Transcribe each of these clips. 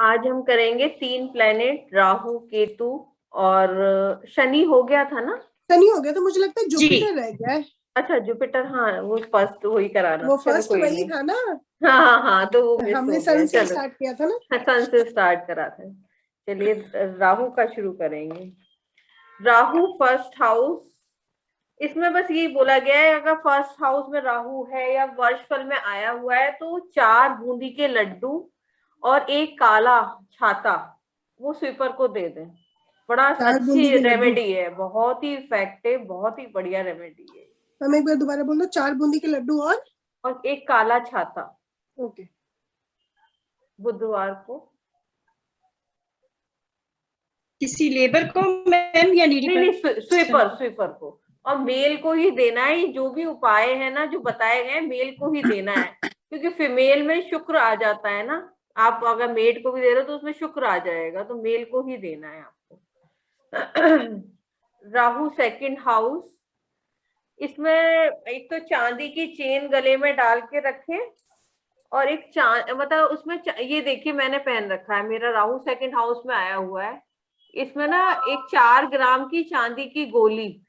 आज हम करेंगे 3 प्लेनेट, राहु, केतु और शनि हो गया था ना। शनि हो गया तो मुझे लगता है जी। जुपिटर रह गया है। अच्छा जुपिटर, हाँ वो फर्स्ट वही कराना। वो चलो फर्स्ट कोई वही नहीं। था ना। हाँ हाँ हाँ, तो वो मिस हमने हो गया। सन से चलो स्टार्ट किया था ना। सन से स्टार्ट करा था। चलिए राहु का शुरू करेंगे। Rahu first house. इसमें बस यही बोला गया है, अगर फर्स्ट हाउस में राहु है या वर्षफल में आया हुआ है तो 4 बूंदी के लड्डू और एक काला छाता वो स्वीपर को दे दें। बड़ा 4 बूंदी अच्छी के लड्डू। रेमेडी है, बहुत ही इफेक्टिव, बहुत ही बढ़िया रेमेडी है। हम एक बार दोबारा बोल दो, 4 बूंदी के लड्डू और एक काला छाता ओके। बुधवार को। किसी लेबर को मैम या नीडी नहीं पर? नहीं, स्वीपर स्वीपर को। और मेल को ही देना है। जो भी उपाय है ना जो बताए गए मेल को ही देना है, क्योंकि फीमेल में शुक्र आ जाता है ना। आप अगर मेड को भी दे रहे हो तो उसमें शुक्र आ जाएगा, तो मेल को ही देना है आपको। Rahu second house. इसमें एक तो चांदी की चेन गले में डाल के रखें, और एक मतलब उसमें ये देखिए मैंने पहन रखा है, मेरा राहु सेकंड हाउस में आया हुआ है। इसमें ना एक 4 ग्राम की चांदी की गोली,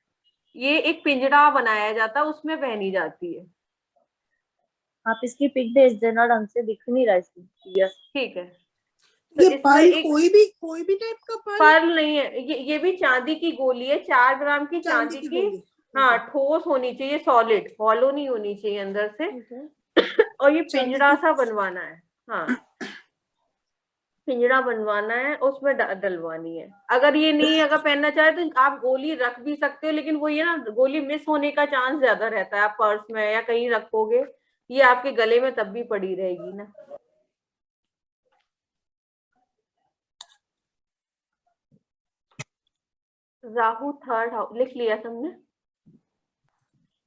ये एक पिंजरा बनाया जाता है, उसमें पहनी जाती है। आप इसकी पिक भेज देना, ढंग से दिख नहीं रहा इसमें। ठीक है। तो ये इसमें पर्ल एक कोई भी टाइप का पर्ल? पर्ल नहीं है, ये भी चांदी की गोली है, 4 ग्राम की चांदी की। गोली। हाँ ठोस होनी चाहिए, सॉलिड, हॉलो नहीं होनी चाहिए अंदर से। और ये चांदी पिंजरा की- सा बनवाना है। हाँ पिंजरा बनवाना है, उसमें डलवानी है। अगर ये नहीं अगर पहनना चाहे तो आप गोली रख भी सकते हो, लेकिन वो ये ना गोली मिस होने का चांस ज्यादा रहता है। आप पर्स में या कहीं रखोगे, ये आपके गले में तब भी पड़ी रहेगी ना। राहु थर्ड हाउस लिख लिया तुमने?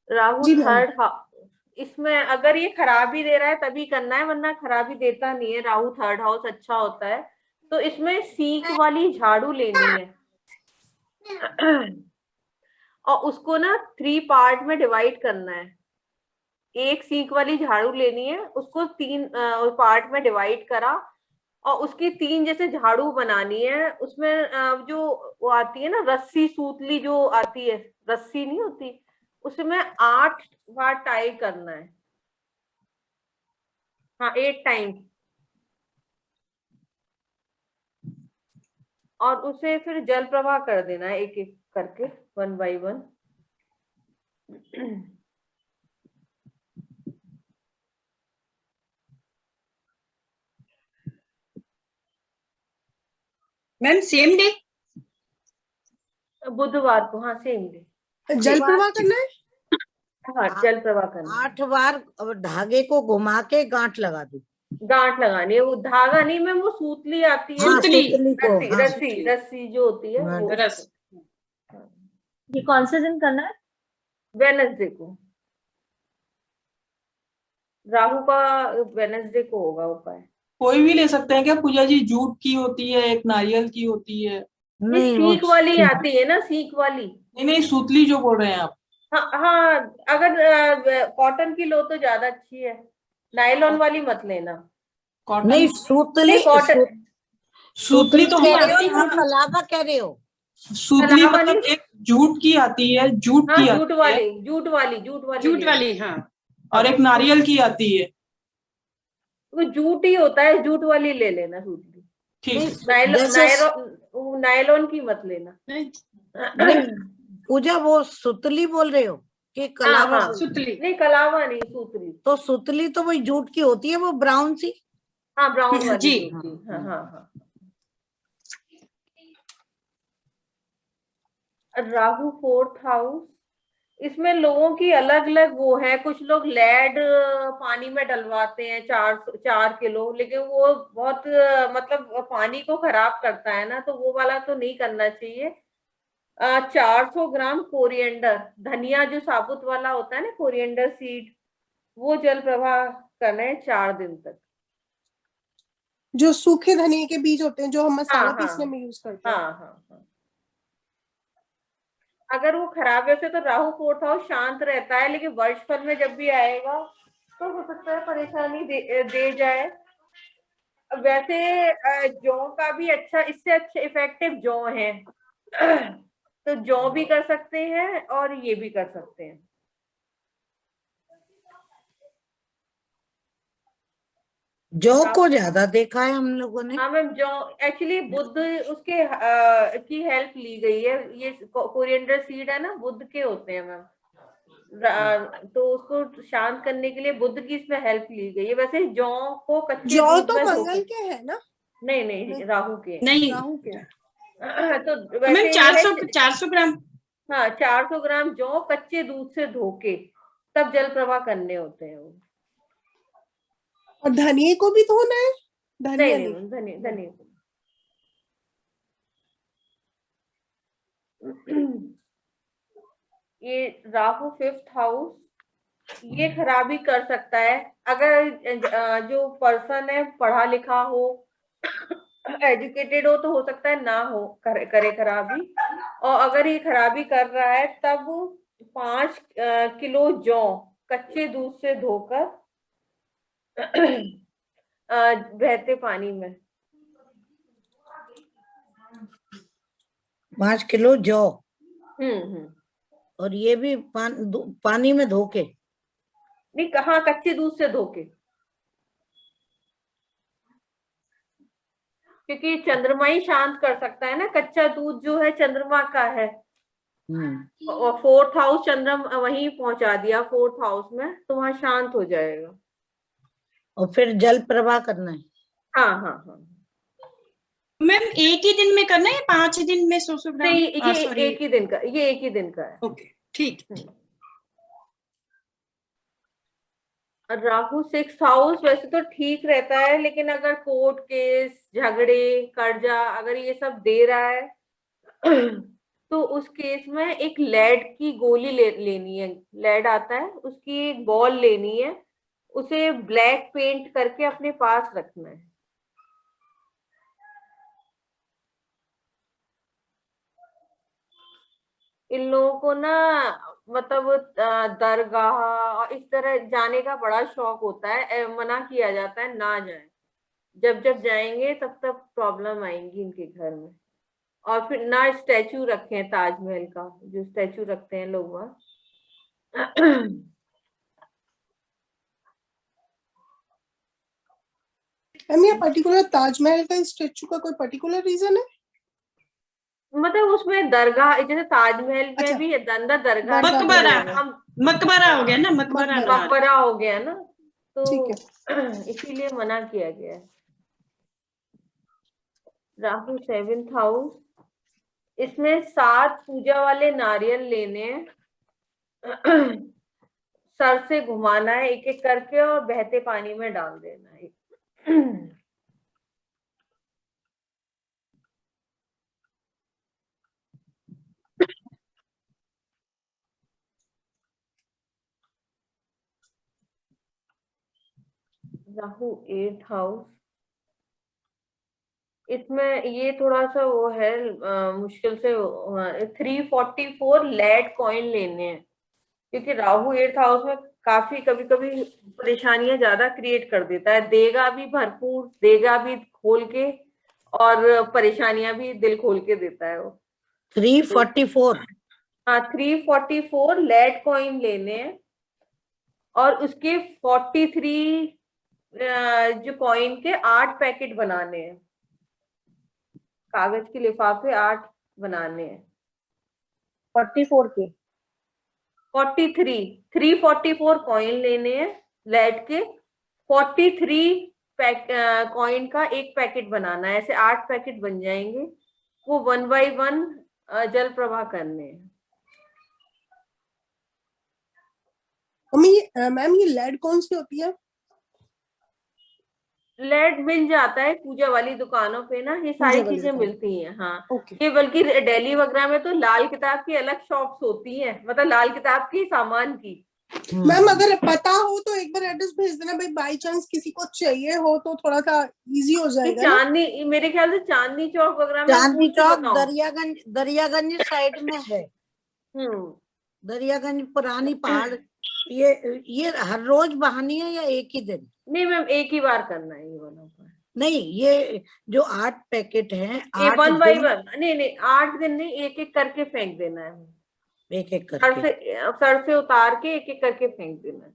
राहु जी मैम। Third house. इसमें अगर ये खराबी दे रहा है तभी करना है, वरना खराबी देता नहीं है। राहु थर्ड हाउस अच्छा होता है। तो इसमें सीख वाली झाड़ू लेनी है और उसको ना 3 पार्ट में डिवाइड करना है। एक सीख वाली झाड़ू लेनी है, उसको 3 पार्ट में डिवाइड करा, और उसकी 3 जैसे झाड़ू बनानी है। उसमें जो वो आती है ना रस्सी सूतली जो आती है, रस्सी नहीं होती, उसमें 8 बार टाई करना है। हाँ 8 टाइम। और उसे फिर जल प्रवाह कर देना है एक एक करके, 1 बाय 1। Ma'am same day? बुधवार को, हाँ सेम डे। जल प्रवाह करना है। हाँ जल प्रवाह करना है। 8 बार धागे को घुमा के गांठ लगा दो। गांठ लगानी है, वो धागा नहीं में वो सूतली आती है। हाँ, सूतली। सूतली को। रस्सी हाँ, रस्सी रस्सी जो होती है हाँ, वो। रस। ये कौन से दिन करना है? वेनसडे को। राहु का वेनसडे को होगा उपाय। कोई भी ले सकते हैं क्या पूजा जी? जूट की होती है, एक नारियल की होती है। नहीं नहीं, वो सीख वाली आती है ना, सीख वाली। नहीं नहीं, सूतली जो बोल रहे हैं आप। हाँ हाँ, अगर कॉटन की लो तो ज्यादा अच्छी है, नायलॉन वाली मत लेना। कॉटन? नहीं, सूतली। नहीं कॉटन। सूतली तो कह हम रहे हो आती या है। कलावा कह रहे हो? सूतली कलावा मतलब नहीं। एक जूट की आती है, जूट हाँ की जूट आती है, वाली, जूट वाली, जूट वाली जूट लेना। वाली, हाँ। और एक नारियल की आती है। वो जूट ही होता है, जूट वाली ले लेना सूतली। ठीक नहीं, है। जैसे नायलॉन की मत लेना। नहीं, पूजा वो सुतली बोल रहे हो कि हाँ कलावा? हाँ सूतली। नहीं, कलावा नहीं, सूतली। तो सुतली तो वही जूट की होती है, वो ब्राउन सी। हाँ ब्राउन वाली जी। जो होती है। हाँ हाँ हाँ। Rahu fourth house. इसमें लोगों की अलग अलग वो है। कुछ लोग लेड पानी में डलवाते हैं 4 किलो, लेकिन वो बहुत मतलब पानी को खराब करता है ना, तो वो वाला तो नहीं करना चाहिए। 400 ग्राम कोरिएंडर, धनिया जो साबुत वाला होता है ना, कोरिएंडर सीड, वो जल प्रवाह करना है 4 दिन तक। जो सूखे धनिया के बीज होते हैं जो हम हाँ मसाला हाँ पीसने में यूज करते हैं। हाँ हाँ हाँ। अगर वो खराब है तो राहु फोर्थ हाउस शांत रहता है, लेकिन वर्षफल में जब भी आएगा तो हो सकता है परेशानी दे जाए। वैसे जौ का भी अच्छा, इससे अच्छे इफेक्टिव जौ है। तो जौ भी कर सकते हैं और ये भी कर सकते हैं। जौ को ज्यादा देखा है हम लोगों ने। हाँ मैम, जौ एक्चुअली बुद्ध उसके की हेल्प ली गई है। ये कोरिएंडर सीड है ना, बुद्ध के होते हैं मैम। तो उसको शांत करने के लिए बुद्ध की इसमें हेल्प ली गई है। वैसे जौ को कच्चे जौ दूध तो में मंगल के है ना? नहीं नहीं, राहु के। नहीं राहु के है। तो मैम वैसे ये है 400 ग्राम। हाँ, 400 ग्राम जौ कच्चे दूध से धो के तब जल प्रवाह करने होते हैं वो। और धनिये को भी धोना है? धनिया नहीं नहीं। धनिया धनिया। ये राहु 5th हाउस, ये खराबी कर सकता है अगर जो पर्सन है पढ़ा लिखा हो, एजुकेटेड हो, तो हो सकता है ना हो करे खराबी। और अगर ये खराबी कर रहा है तब 5 किलो जौ कच्चे दूध से धोकर बहते पानी में। 5 किलो जौ। हम्म। और ये भी पानी में धो के? नहीं, कहाँ, कच्चे दूध से धो के, क्योंकि चंद्रमा ही शांत कर सकता है ना। कच्चा दूध जो है चंद्रमा का है। और 4th हाउस चंद्रमा वहीं पहुंचा दिया 4th हाउस में, तो वहां शांत हो जाएगा। और फिर जल प्रवाह करना है। हाँ हाँ हाँ। मैम एक ही दिन में करना है या 5 दिन में 100 ग्राम? नहीं, ये सॉरी, एक ही दिन का, ये एक ही दिन का है। ओके ठीक। राहु 6th हाउस वैसे तो ठीक रहता है, लेकिन अगर कोर्ट केस, झगड़े, कर्जा अगर ये सब दे रहा है तो उस केस में एक लेड की गोली लेनी है। लेड आता है, उसकी एक बॉल लेनी है, उसे ब्लैक पेंट करके अपने पास रखना है। इन लोगों को ना, मतलब दरगाह और इस तरह जाने का बड़ा शौक होता है। मना किया जाता है ना जाए। जब जब जाएंगे तब तब प्रॉब्लम आएंगी इनके घर में। और फिर ना स्टैचू रखे हैं ताजमहल का, जो स्टैचू रखते हैं लोग वहाँ। मैम ये पर्टिकुलर ताजमहल का स्टेचू का कोई पर्टिकुलर रीजन है? मतलब उसमें दरगाह, जैसे ताजमहल में अच्छा, भी अंदर दरगाह मकबरा, हम मकबरा हो गया ना, मकबरा मकबरा। ना। मकबरा हो गया ना, ठीक तो है। इसीलिए मना किया गया है। राहु 7th हाउस, इसमें 7 पूजा वाले नारियल लेने हैं। सर से घुमाना है एक एक करके और बहते पानी में डाल देना है। राहु 8th हाउस, इसमें ये थोड़ा सा वो है, मुश्किल से 344 लेड कॉइन लेने हैं, क्योंकि राहु 8th हाउस में काफी कभी कभी परेशानियां ज्यादा क्रिएट कर देता है। देगा भी भरपूर, देगा भी खोल के, और परेशानियां भी दिल खोल के देता है वो। 344? हाँ, 344 लेड कॉइन लेने हैं, और उसके 43 जो कॉइन के 8 पैकेट बनाने हैं। कागज के लिफाफे 8 बनाने हैं। 44 के 344 कॉइन लेने हैं लेड के। 43 कॉइन का एक पैकेट बनाना है। ऐसे 8 पैकेट बन जाएंगे, वो 1 by 1 जल प्रवाह करने हैं। मैम ये लेड कौन सी होती है? लेड मिल जाता है पूजा वाली दुकानों पे ना, ये सारी पूजा वाली चीजें दुकान। मिलती हैं। हाँ, ओके। ये बल्कि दिल्ली वगैरह में तो लाल किताब की अलग शॉप्स होती हैं, मतलब लाल किताब की सामान की। मैम अगर पता हो तो एक बार एड्रेस भेज देना भाई, बाई चांस किसी को चाहिए हो तो थोड़ा सा इजी हो ये जाएगा ना। चांदनी, मेरे ख्याल से चांदनी चौक वगैरह में चांदनी पूछ के चौक बताओ। दरियागंज साइड में है। दरियागंज पुरानी पहाड़। ये हर रोज बहानी है या एक ही दिन? नहीं मैम, एक ही बार करना है ये वाला। नहीं, ये जो 8 पैकेट हैं, ये 8 1 बाई दिन 1, नहीं 8 दिन नहीं, एक एक करके फेंक देना है, एक एक सर करके। से उतार के एक एक करके फेंक देना है।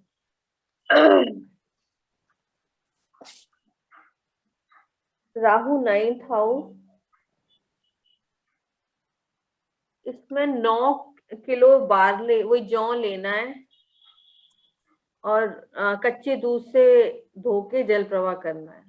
राहु 9th हाउस, इसमें 9 किलो बार्ले वही जौ लेना है और कच्चे दूध से धो के जल प्रवाह करना है।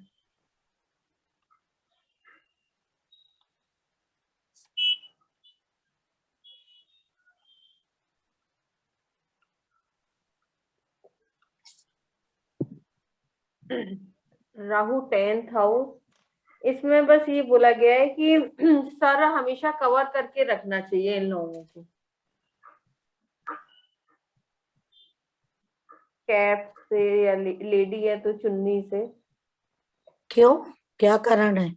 राहु 10th हाउस, इसमें बस ये बोला गया है कि सर हमेशा कवर करके रखना चाहिए इन लोगों को, कैप से या लेडी है तो चुन्नी से। क्यों, क्या कारण है?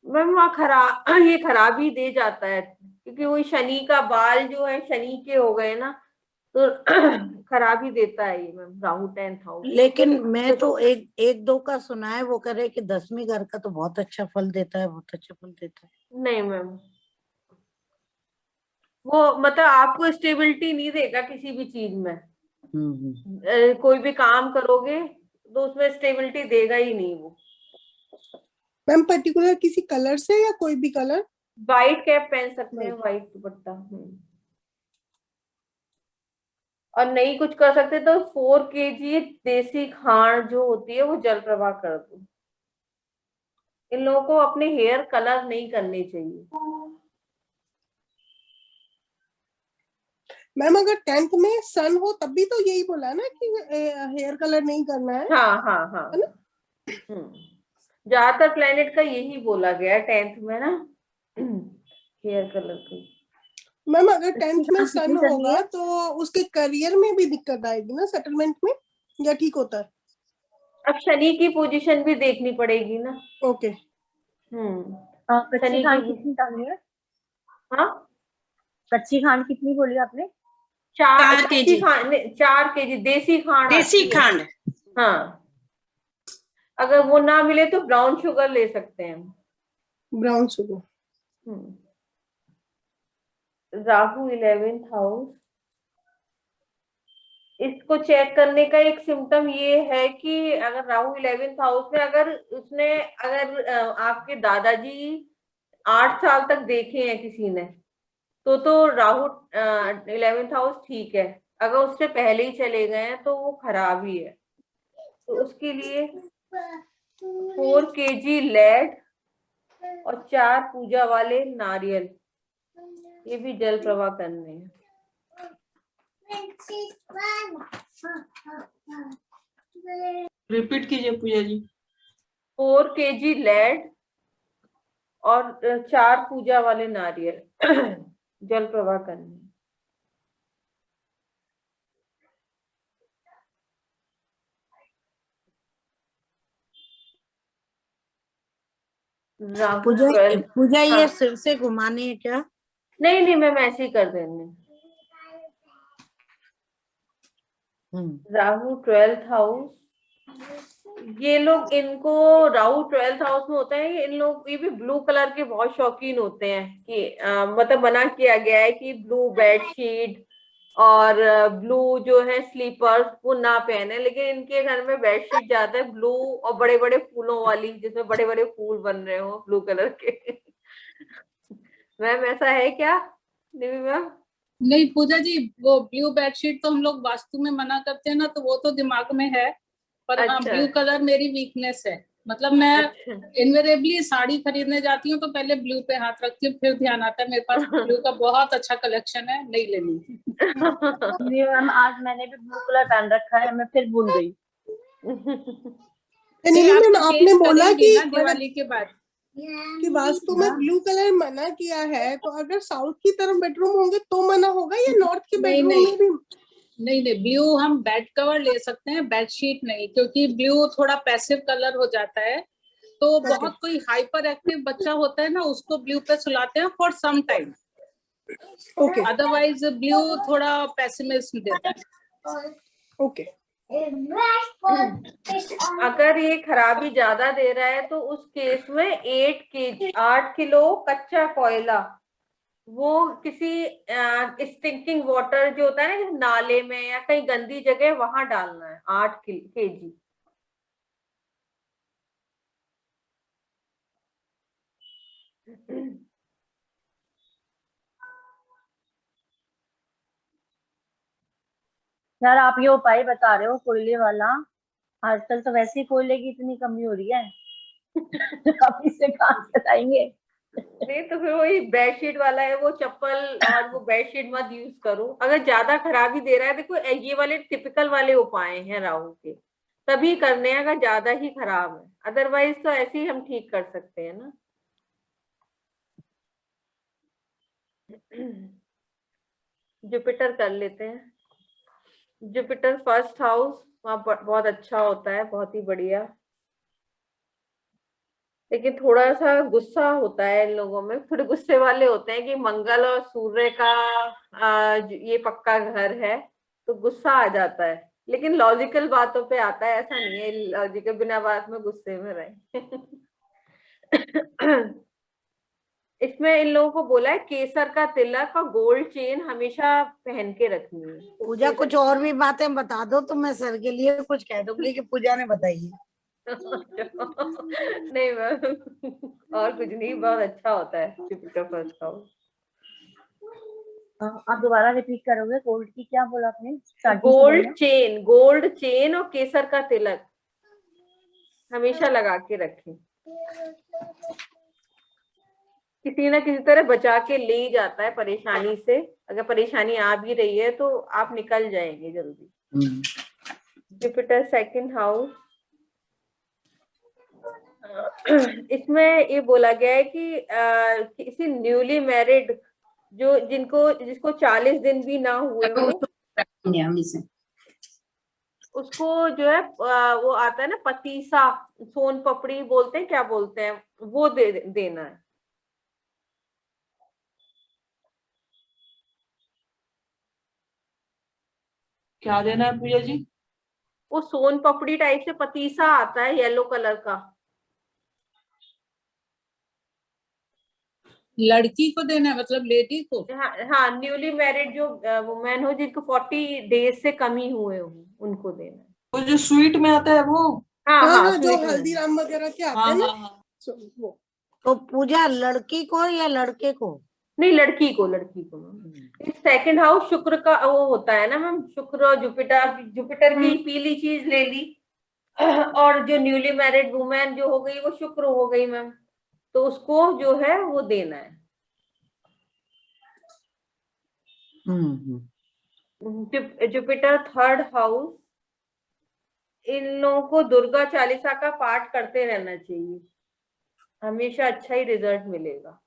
मैम वहाँ ये खराबी दे जाता है, क्योंकि वही शनि का बाल जो है शनि के हो गए ना, तो खराबी देता है ये मैम राहु 10th हाउस। लेकिन मैं तो एक दो का सुना है, वो कह रहे कि 10वीं घर का तो बहुत अच्छा फल देता है, बहुत अच्छा फल देता है। नहीं मैम, वो मतलब आपको स्टेबिलिटी नहीं देगा किसी भी चीज में। कोई भी काम करोगे तो उसमें स्टेबिलिटी देगा ही नहीं वो। मैम पर्टिकुलर किसी कलर से या कोई भी कलर? वाइट कैप पहन सकते हैं, वाइट दुपट्टा। और नहीं कुछ कर सकते तो 4 kg देसी खांड जो होती है वो जल प्रवाह कर दो। इन लोगों को अपने हेयर कलर नहीं करने चाहिए। मैम अगर 10th में सन हो तब भी तो यही बोला ना कि हेयर कलर नहीं करना है। हाँ। है ना? ज्यादातर प्लेनेट का यही बोला गया है 10th में ना, हेयर कलर का। मैम अगर 10th में सन कितनी करनी होगा है? तो उसके करियर में भी दिक्कत आएगी ना, सेटलमेंट में, या ठीक होता है? अब शनि की पोजीशन भी देखनी पड़ेगी ना। ओके। कच्ची शनि खांड की, कितनी डालनी है? हाँ कच्ची खांड कितनी बोली आपने? 4 4 कच्ची kg खांड, 4 kg देसी खांड देसी आती है। खांड। हाँ, अगर वो ना मिले तो ब्राउन शुगर ले सकते हैं। Brown sugar. Rahu 11th house, इसको चेक करने का एक सिम्टम ये है कि अगर राहु 11th हाउस में अगर आपके दादाजी 8 साल तक देखे हैं किसी ने, तो राहु 11th हाउस ठीक है। अगर उससे पहले ही चले गए हैं तो वो खराब ही है। तो उसके लिए 4 kg लेड और 4 पूजा वाले नारियल, ये भी जल प्रवाह करने हैं। रिपीट कीजिए पूजा जी। 4 kg लेड और 4 पूजा वाले नारियल जल प्रवाह करने हैं। राहु 12, पूजा ये हाँ। सिर से घुमाने है क्या? नहीं मैम ऐसे ही कर देंगे। राहु 12th हाउस, ये लोग, इनको राहु 12th हाउस में होता है, इन लोग ये भी ब्लू कलर के बहुत शौकीन होते हैं कि मतलब मना किया गया है कि ब्लू बेडशीट और ब्लू जो है स्लीपर्स वो ना पहने, लेकिन इनके घर में बेडशीट ज्यादा है ब्लू और बड़े बड़े फूलों वाली, जिसमें बड़े बड़े फूल बन रहे हो ब्लू कलर के। मैम ऐसा है क्या निधि मैम? नहीं पूजा जी, वो ब्लू बेडशीट तो हम लोग वास्तु में मना करते हैं ना, तो वो तो दिमाग में है, पर हाँ अच्छा। ब्लू कलर मेरी वीकनेस है। मतलब मैं इनवेरेबली साड़ी खरीदने जाती हूँ तो पहले ब्लू पे हाथ रखती हूँ, फिर ध्यान आता है मेरे पास ब्लू का बहुत अच्छा कलेक्शन है, नहीं लेनी। मैम आज मैंने भी ब्लू कलर पहन रखा है, मैं फिर भूल गई। मैम आपने बोला कि दिवाली के बाद कि वास्तु में ब्लू कलर मना किया है, तो अगर साउथ की तरफ बेडरूम होंगे तो मना होगा या नॉर्थ के बेडरूम में भी? नहीं ब्लू हम बेड कवर ले सकते हैं, बेडशीट नहीं, क्योंकि ब्लू थोड़ा पैसिव कलर हो जाता है। तो बहुत कोई हाइपर एक्टिव बच्चा होता है ना, उसको ब्लू पे सुलाते हैं for some time. Okay. Otherwise blue थोड़ा पेसिमिज्म देता है। ओके। अगर ये खराबी ज्यादा दे रहा है तो उस केस में 8 किलो कच्चा कोयला वो किसी स्टिंकिंग वाटर जो होता है ना, जैसे नाले में या कहीं गंदी जगह, वहां डालना है 8 kg। यार आप ये उपाय बता रहे हो कोयले वाला, आजकल तो वैसे ही कोयले की इतनी कमी हो रही है। आप इससे कहाँ से लाएंगे? नहीं तो फिर वही बेडशीट वाला है, वो चप्पल और वो बेडशीट मत यूज करो। अगर ज्यादा खराबी दे रहा है, देखो ये वाले टिपिकल वाले उपाय हैं राहु के, तभी करने हैं अगर ज्यादा ही खराब है, अदरवाइज तो ऐसे ही हम ठीक कर सकते हैं ना। जुपिटर कर लेते हैं। जुपिटर फर्स्ट हाउस, वहाँ बहुत अच्छा होता है, बहुत ही बढ़िया। लेकिन थोड़ा सा गुस्सा होता है इन लोगों में, थोड़े गुस्से वाले होते हैं कि मंगल और सूर्य का ये पक्का घर है, तो गुस्सा आ जाता है। लेकिन लॉजिकल बातों पे आता है, ऐसा नहीं है लॉजिकल बिना बात में गुस्से में रहे। इसमें इन लोगों को बोला है केसर का तिलक और गोल्ड चेन हमेशा पहन के रखनी है। पूजा कुछ और भी बातें बता दो तो मैं सर के लिए कुछ कह दूंगी कि पूजा ने बताई है। नहीं मैम, और कुछ नहीं, बहुत अच्छा होता है जुपिटर फर्स्ट हाउस। आप दोबारा रिपीट करोगे? गोल्ड की क्या बोला आपने? गोल्ड चेन और केसर का तिलक हमेशा लगा के रखें, किसी ना किसी तरह बचा के ले ही जाता है परेशानी से। अगर परेशानी आ भी रही है तो आप निकल जाएंगे जल्दी। जुपिटर सेकंड हाउस, इसमें ये बोला गया है कि किसी न्यूली मैरिड जिसको 40 दिन भी ना हुए हो, उसको जो है वो आता है ना पतीसा, सोन पपड़ी बोलते हैं, क्या बोलते हैं, वो देना है। क्या देना है पूजा जी? वो सोन पपड़ी टाइप से पतीसा आता है येलो कलर का। लड़की को देना है, मतलब लेडी को? हाँ, न्यूली मैरिड जो वुमेन हो जिनको 40 डेज से कम ही हुए हो, उनको देना है। वो जो स्वीट में आता है वो? हाँ हाँ हाँ, हाँ, जो हल्दीराम वगैरह के आते हाँ हैं ना, हाँ। वो। तो पूजा लड़की को या लड़के को? नहीं, लड़की को मैम। सेकंड हाउस शुक्र का वो होता है ना मैम, शुक्र और जुपिटर की पीली चीज ले ली, और जो न्यूली मैरिड वुमेन जो हो गई वो शुक्र हो गई मैम, तो उसको जो है वो देना है। जुपिटर थर्ड हाउस, इन लोगों को दुर्गा चालीसा का पाठ करते रहना चाहिए, हमेशा अच्छा ही रिजल्ट मिलेगा।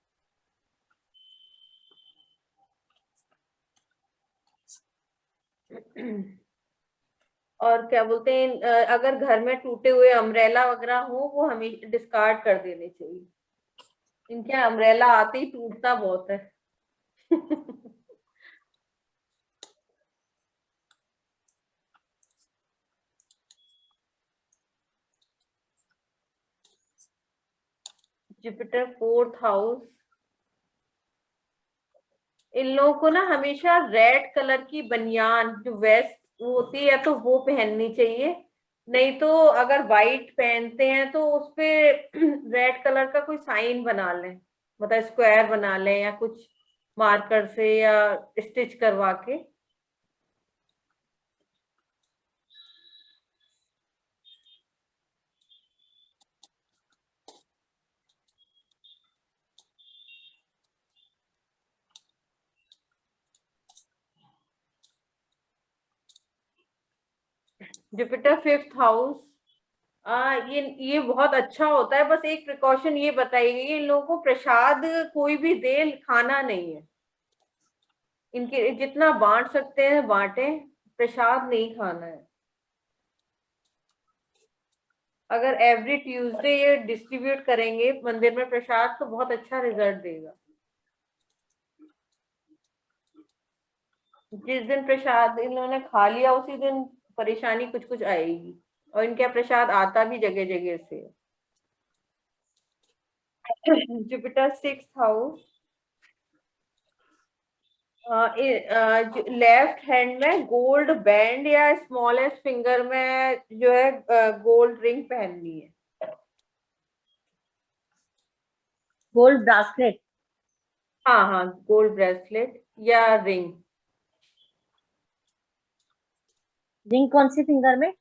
और क्या बोलते हैं, अगर घर में टूटे हुए अम्ब्रेला वगैरह हो वो हमें डिस्कार्ड कर देने चाहिए, इनके अम्ब्रेला आते ही टूटता बहुत है। जुपिटर फोर्थ हाउस, इन लोगों को ना हमेशा रेड कलर की बनियान जो वेस्ट वो होती है, या तो वो पहननी चाहिए, नहीं तो अगर व्हाइट पहनते हैं तो उसपे रेड कलर का कोई साइन बना लें, मतलब स्क्वायर बना लें या कुछ मार्कर से या स्टिच करवा के। जुपिटर फिफ्थ हाउस, ये बहुत अच्छा होता है, बस एक प्रिकॉशन ये बताई गई है, इन लोगों को प्रसाद कोई भी दे खाना नहीं है, इनके जितना बांट सकते हैं बांटे, प्रसाद नहीं खाना है। अगर एवरी ट्यूसडे ये डिस्ट्रीब्यूट करेंगे मंदिर में प्रसाद तो बहुत अच्छा रिजल्ट देगा। जिस दिन प्रसाद इन लोगों ने खा लिया उसी दिन परेशानी कुछ कुछ आएगी, और इनका प्रसाद आता भी जगह जगह से। Jupiter 6th house, left hand में गोल्ड बैंड या स्मॉलेस्ट फिंगर में जो है गोल्ड रिंग पहननी है। गोल्ड ब्रासलेट, हाँ हाँ, गोल्ड ब्रेसलेट या रिंग। रिंग कौन सी फिंगर में?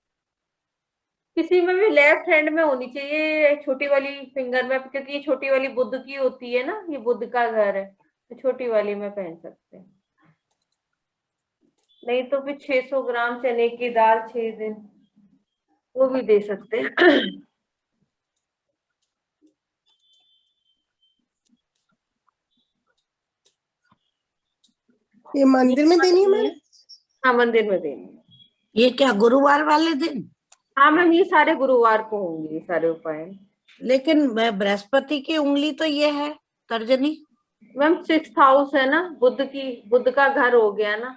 किसी में भी लेफ्ट हैंड में होनी चाहिए, छोटी वाली फिंगर में, क्योंकि ये छोटी वाली बुध की होती है ना, ये बुध का घर है, तो छोटी वाली में पहन सकते हैं। नहीं तो फिर 600 ग्राम चने की दाल 6 दिन, वो भी दे सकते हैं। ये मंदिर में देनी है मैम? हाँ, मंदिर में देनी है। ये क्या गुरुवार वाले दिन? हाँ मैम, ये सारे गुरुवार को होंगे ये सारे उपाय। लेकिन बृहस्पति की उंगली तो ये है तर्जनी मैम 6th हाउस है ना, बुध की, बुध का घर हो गया ना,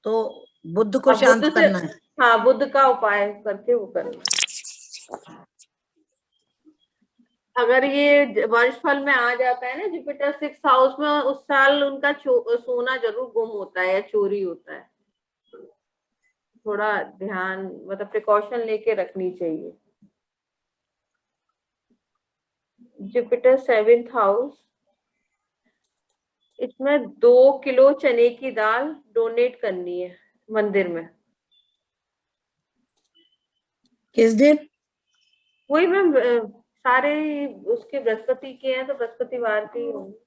तो बुध को अब शांत बुध से, करना है। हाँ बुध का उपाय करके वो करना। अगर ये वर्षफल में आ जाता है ना जुपिटर 6th हाउस में, उस साल उनका सोना जरूर गुम होता है या चोरी होता है। थोड़ा ध्यान, मतलब प्रिकॉशन लेके रखनी चाहिए। जुपिटर 7th हाउस, इसमें 2 किलो चने की दाल डोनेट करनी है मंदिर में। किस दिन? वही मैम, सारे उसके बृहस्पति के हैं तो बृहस्पतिवार के ही होंगे।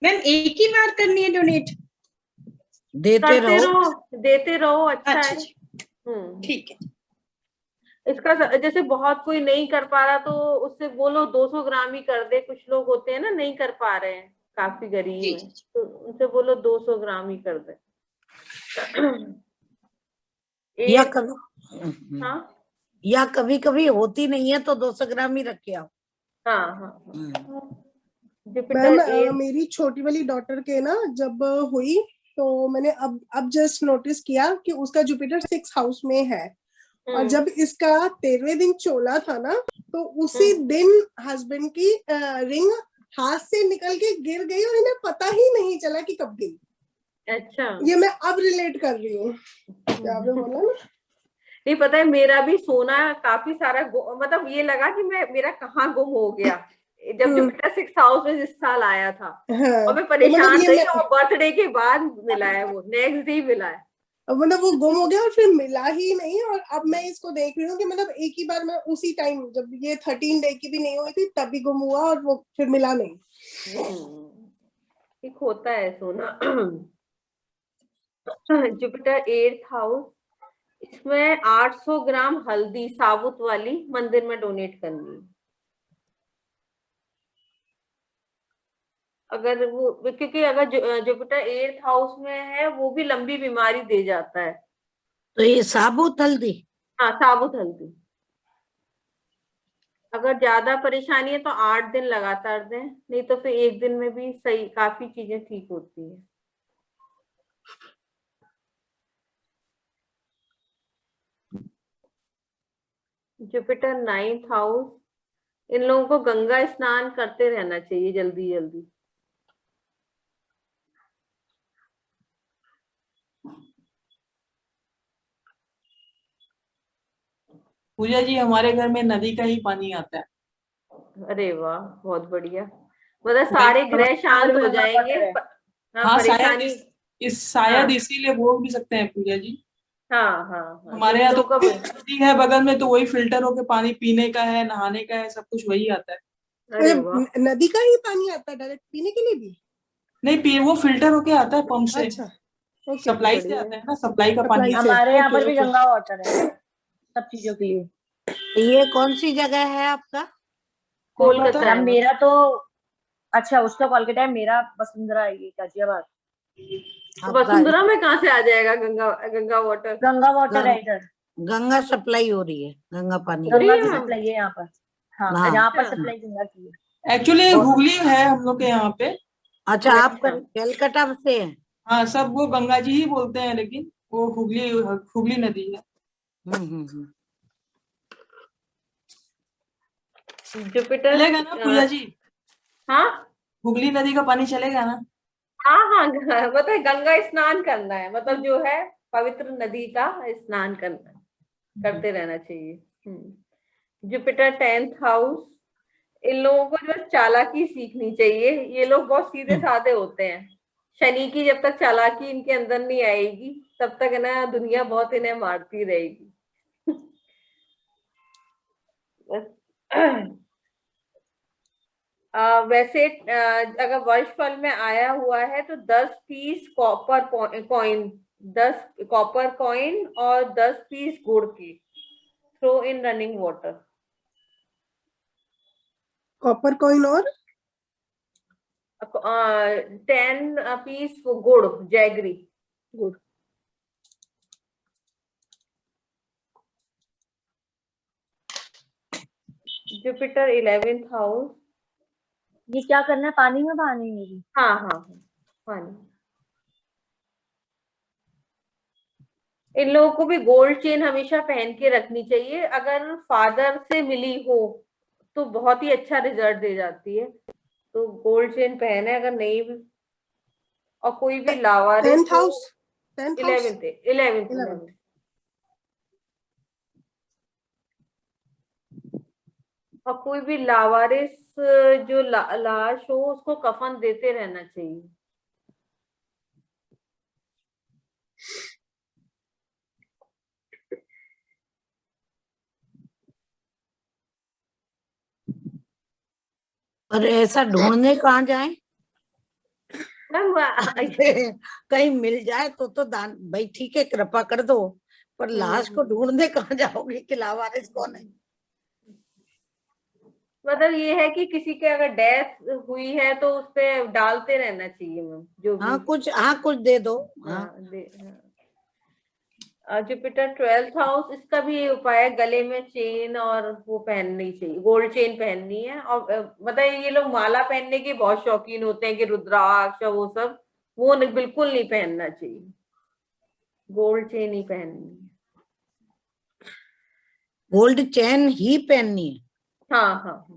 मैम एक ही बार करनी है डोनेट? देते रहो, देते रहो, अच्छा अच्छा है। ठीक है। इसका जैसे बहुत कोई नहीं कर पा रहा तो उससे बोलो 200 ग्राम ही कर दे। कुछ लोग होते हैं ना नहीं कर पा रहे हैं, काफी गरीब जी, है, तो उनसे बोलो 200 ग्राम ही कर दे। या कभी हाँ या कभी कभी होती नहीं है तो 200 ग्राम ही रख के आओ। हाँ हाँ। मैम जुपिटर मेरी छोटी वाली डॉटर के ना जब हुई तो मैंने अब जस्ट नोटिस किया कि उसका जुपिटर 6th हाउस में है, और जब इसका 13वें दिन चोला था ना, तो उसी दिन हस्बैंड की रिंग हाथ से निकल के गिर गई और इन्हें पता ही नहीं चला कि कब गिरी। अच्छा, ये मैं अब रिलेट कर रही हूँ, क्या आपने बोला ना। नहीं पता है, मेरा भी सोना काफी सारा मतलब ये लगा कि मेरा कहाँ गुम हो गया जब जुपिटर 6th हाउस में इस साल आया था। हाँ, और मैं परेशान तो रही, और बर्थडे के बाद मिला है, वो नेक्स्ट डे मिला है। मतलब वो गुम हो गया और फिर मिला ही नहीं। और अब मैं इसको देख रही हूँ कि मतलब एक ही बार में उसी टाइम जब ये 13 डे की भी नहीं हुई थी तभी गुम हुआ और वो फिर मिला नहीं। ठीक होता है सोना। जुपिटर 8th हाउस, इसमें 800 ग्राम हल्दी साबुत वाली मंदिर में डोनेट करनी है। अगर वो, क्योंकि अगर जुपिटर 8th हाउस में है, वो भी लंबी बीमारी दे जाता है। तो ये साबुत हल्दी? हाँ, साबुत हल्दी। अगर ज्यादा परेशानी है तो 8 दिन लगातार दें, नहीं तो फिर 1 दिन में भी सही, काफी चीजें ठीक होती है। जुपिटर 9th हाउस, इन लोगों को गंगा स्नान करते रहना चाहिए जल्दी जल्दी। पूजा जी हमारे घर में नदी का ही पानी आता है। अरे वाह, बहुत बढ़िया, मतलब सारे ग्रह शांत हो जाएंगे। हाँ परेशानी, शायद इसीलिए बोल भी सकते हैं पूजा जी। हाँ हाँ हाँ, हमारे यहाँ तो नदी है बगल में, तो वही फिल्टर होके पानी पीने का है, नहाने का है, सब कुछ वही आता है। अरे वाह, नदी का ही पानी आता है डायरेक्ट पीने के लिए भी? नहीं, वो फिल्टर होके आता है पंप से। अच्छा, ओके, सप्लाई से आता है ना, सप्लाई का पानी। हमारे यहाँ पर भी गंगा वाटर है सब चीजों के लिए। ये कौन सी जगह है आपका? कोलकाता। मेरा तो अच्छा, उसका कोलकाता है, मेरा वसुंधरा है, ये गाजियाबाद। वसुंधरा में कहाँ से आ जाएगा गंगा वाटर? गंगा वाटर है इधर, गंगा सप्लाई हो रही है, गंगा पानी। गंगा की सप्लाई है यहाँ पर। हाँ, यहाँ पर सप्लाई गंगा की है। एक्चुअली हुगली है हम लोग के यहाँ पे। अच्छा, आप कलकत्ता से हैं? हाँ, सब वो गंगा जी ही बोलते हैं, लेकिन वो हुगली हुगली नदी है। हम्म। जुपिटर चलेगा ना पूजा जी? हाँ हुगली नदी का पानी चलेगा ना? हाँ हाँ मतलब गंगा स्नान करना है, मतलब जो है पवित्र नदी का स्नान करना, करते रहना चाहिए। जुपिटर 10th हाउस, इन लोगों को जो चालाकी सीखनी चाहिए, ये लोग बहुत सीधे साधे होते हैं। शनि की जब तक चालाकी इनके अंदर नहीं आएगी तब तक है ना दुनिया बहुत इन्हें मारती रहेगी। वैसे अगर वर्षफल में आया हुआ है तो 10 piece copper coin, 10 copper coin और 10 पीस गुड़ के throw in running water. Copper coin और 10 पीस गुड़, जैगरी गुड़। Jupiter 11th house. ये क्या करना है, पानी में बहानी है ये? हाँ हाँ हाँ, पानी। इन लोगों को भी गोल्ड चेन हमेशा पहन के रखनी चाहिए, अगर फादर से मिली हो तो बहुत ही अच्छा रिजल्ट दे जाती है, तो गोल्ड चेन पहने, अगर नहीं भी, और कोई भी लावारिस 10th हो। House, 10th house 11th। और कोई भी लावारिस जो लाश हो उसको कफन देते रहना चाहिए। पर ऐसा ढूंढने कहाँ जाए? मैम कहीं मिल जाए तो दान भाई ठीक है, कृपा कर दो, पर लाश को ढूंढने कहाँ जाओगे कि लावारिस कौन है? मतलब ये है कि किसी के अगर डेथ हुई है तो उस पे डालते रहना चाहिए मैम, जो भी। हाँ कुछ दे दो। हाँ जुपिटर 12th हाउस, इसका भी ये उपाय है, गले में चेन और वो पहननी चाहिए, गोल्ड चेन पहननी है। और मतलब ये लोग माला पहनने के बहुत शौकीन होते हैं कि रुद्राक्ष वो सब, वो बिल्कुल नहीं पहनना चाहिए, गोल्ड चेन ही पहननी है। गोल्ड चेन ही पहननी है? हाँ हाँ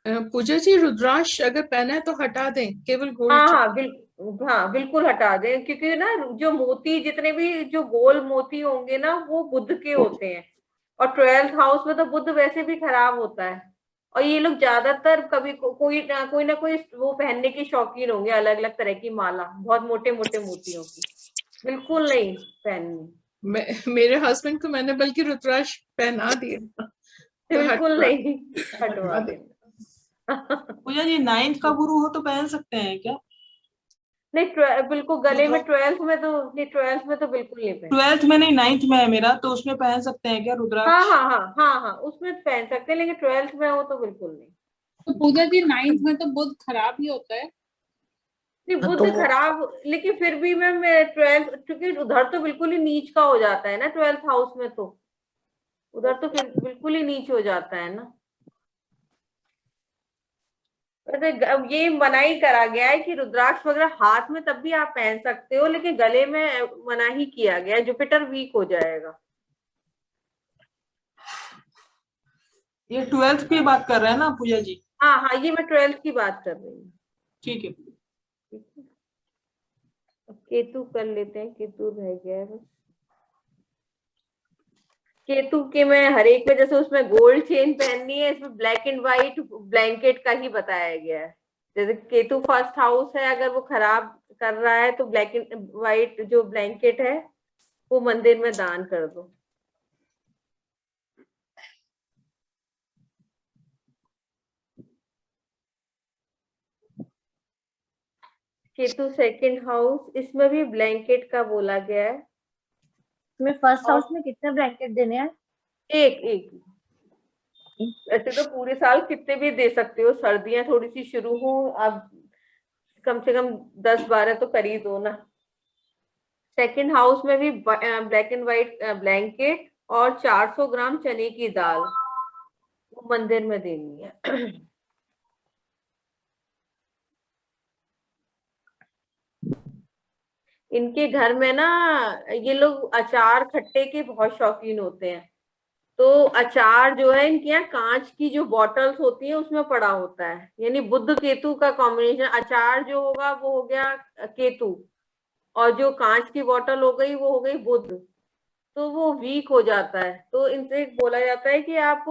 पूजा जी, रुद्राक्ष अगर पहना है तो हटा दें, केवल गोल्ड हाँ चेन। हाँ हाँ बिल्कुल हटा दें, क्योंकि ना जो मोती, जितने भी जो गोल मोती होंगे ना वो बुध के होते हैं, और 12th हाउस में तो बुध वैसे भी खराब होता है। और ये लोग ज्यादातर कभी कोई ना कोई वो पहनने के शौकीन होंगे, अलग अलग तरह की माला, बहुत मोटे मोटे मोतियों की, बिल्कुल नहीं पहननी। मेरे हस्बैंड को मैंने बल्कि रुद्राक्ष पहना दिया, तो बिल्कुल नहीं, हटवा दे। देना। पूजा जी, 9th का गुरु हो तो पहन सकते हैं क्या? नहीं, बिल्कुल गले में 12th में तो नहीं, 12th में तो बिल्कुल नहीं पहन। 12th में नहीं, 9th में है मेरा, तो उसमें पहन सकते हैं क्या हाँ रुद्राक्ष? हाँ हाँ हाँ हाँ, उसमें पहन सकते हैं, लेकिन 12th में हो तो बिल्कुल नहीं। तो पूजा जी 9th में तो बुध खराब ही होता है। नहीं, बुध तो खराब, लेकिन फिर भी मैम 12th, क्योंकि उधर तो बिल्कुल ही नीच का हो जाता है ना 12th हाउस में, तो उधर तो फिर बिल्कुल ही नीच हो जाता है ना। वैसे अब ये मना ही करा गया है कि रुद्राक्ष वगैरह हाथ में तब भी आप पहन सकते हो, लेकिन गले में मना ही किया गया है, जुपिटर वीक हो जाएगा। ये 12th की बात कर रहे हैं ना पूजा जी? हाँ हाँ, ये मैं 12th की बात कर रही हूँ। ठीक है। केतु कर लेते हैं, केतु रह गया है बस। केतु के में हर एक में, जैसे उसमें गोल्ड चेन पहननी है, इसमें ब्लैक एंड व्हाइट ब्लैंकेट का ही बताया गया है। जैसे केतु 1st हाउस है, अगर वो खराब कर रहा है तो ब्लैक एंड व्हाइट जो ब्लैंकेट है वो मंदिर में दान कर दो। केतु 2nd हाउस, इसमें भी ब्लैंकेट का बोला गया है। इसमें फर्स्ट और हाउस में कितने ब्लैंकेट देने हैं? एक एक, ऐसे तो पूरे साल कितने भी दे सकते हो, सर्दियां थोड़ी सी शुरू हो अब, कम से कम 10-12 तो कर ही दो ना। 2nd हाउस में भी ब्लैक एंड व्हाइट ब्लैंकेट और 400 ग्राम चने की दाल वो मंदिर में देनी है। इनके घर में ना ये लोग अचार खट्टे के बहुत शौकीन होते हैं। तो अचार जो है इनके यहाँ कांच की जो बॉटल्स होती है उसमें पड़ा होता है, यानी बुध केतु का कॉम्बिनेशन। अचार जो होगा वो हो गया केतु, और जो कांच की बोतल हो गई वो हो गई बुध। तो वो वीक हो जाता है। तो इनसे बोला जाता है कि आप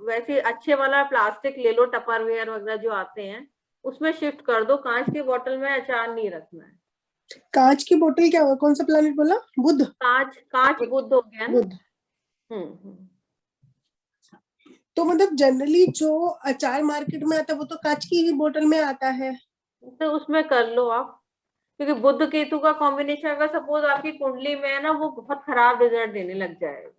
वैसे अच्छे वाला प्लास्टिक ले लो, टपरवेयर वगैरह जो आते हैं उसमें शिफ्ट कर दो, कांच की बोतल में अचार नहीं रखना है। कांच की बोतल क्या हुआ, कौन सा प्लैनेट बोला, बुध? कांच बुध हो गया ना। बुध। तो मतलब जनरली जो अचार मार्केट में आता है वो तो कांच की ही बोतल में आता है। तो उसमें कर लो आप, क्योंकि बुध केतु का कॉम्बिनेशन अगर सपोज आपकी कुंडली में है ना, वो बहुत खराब रिजल्ट देने लग जाएगा।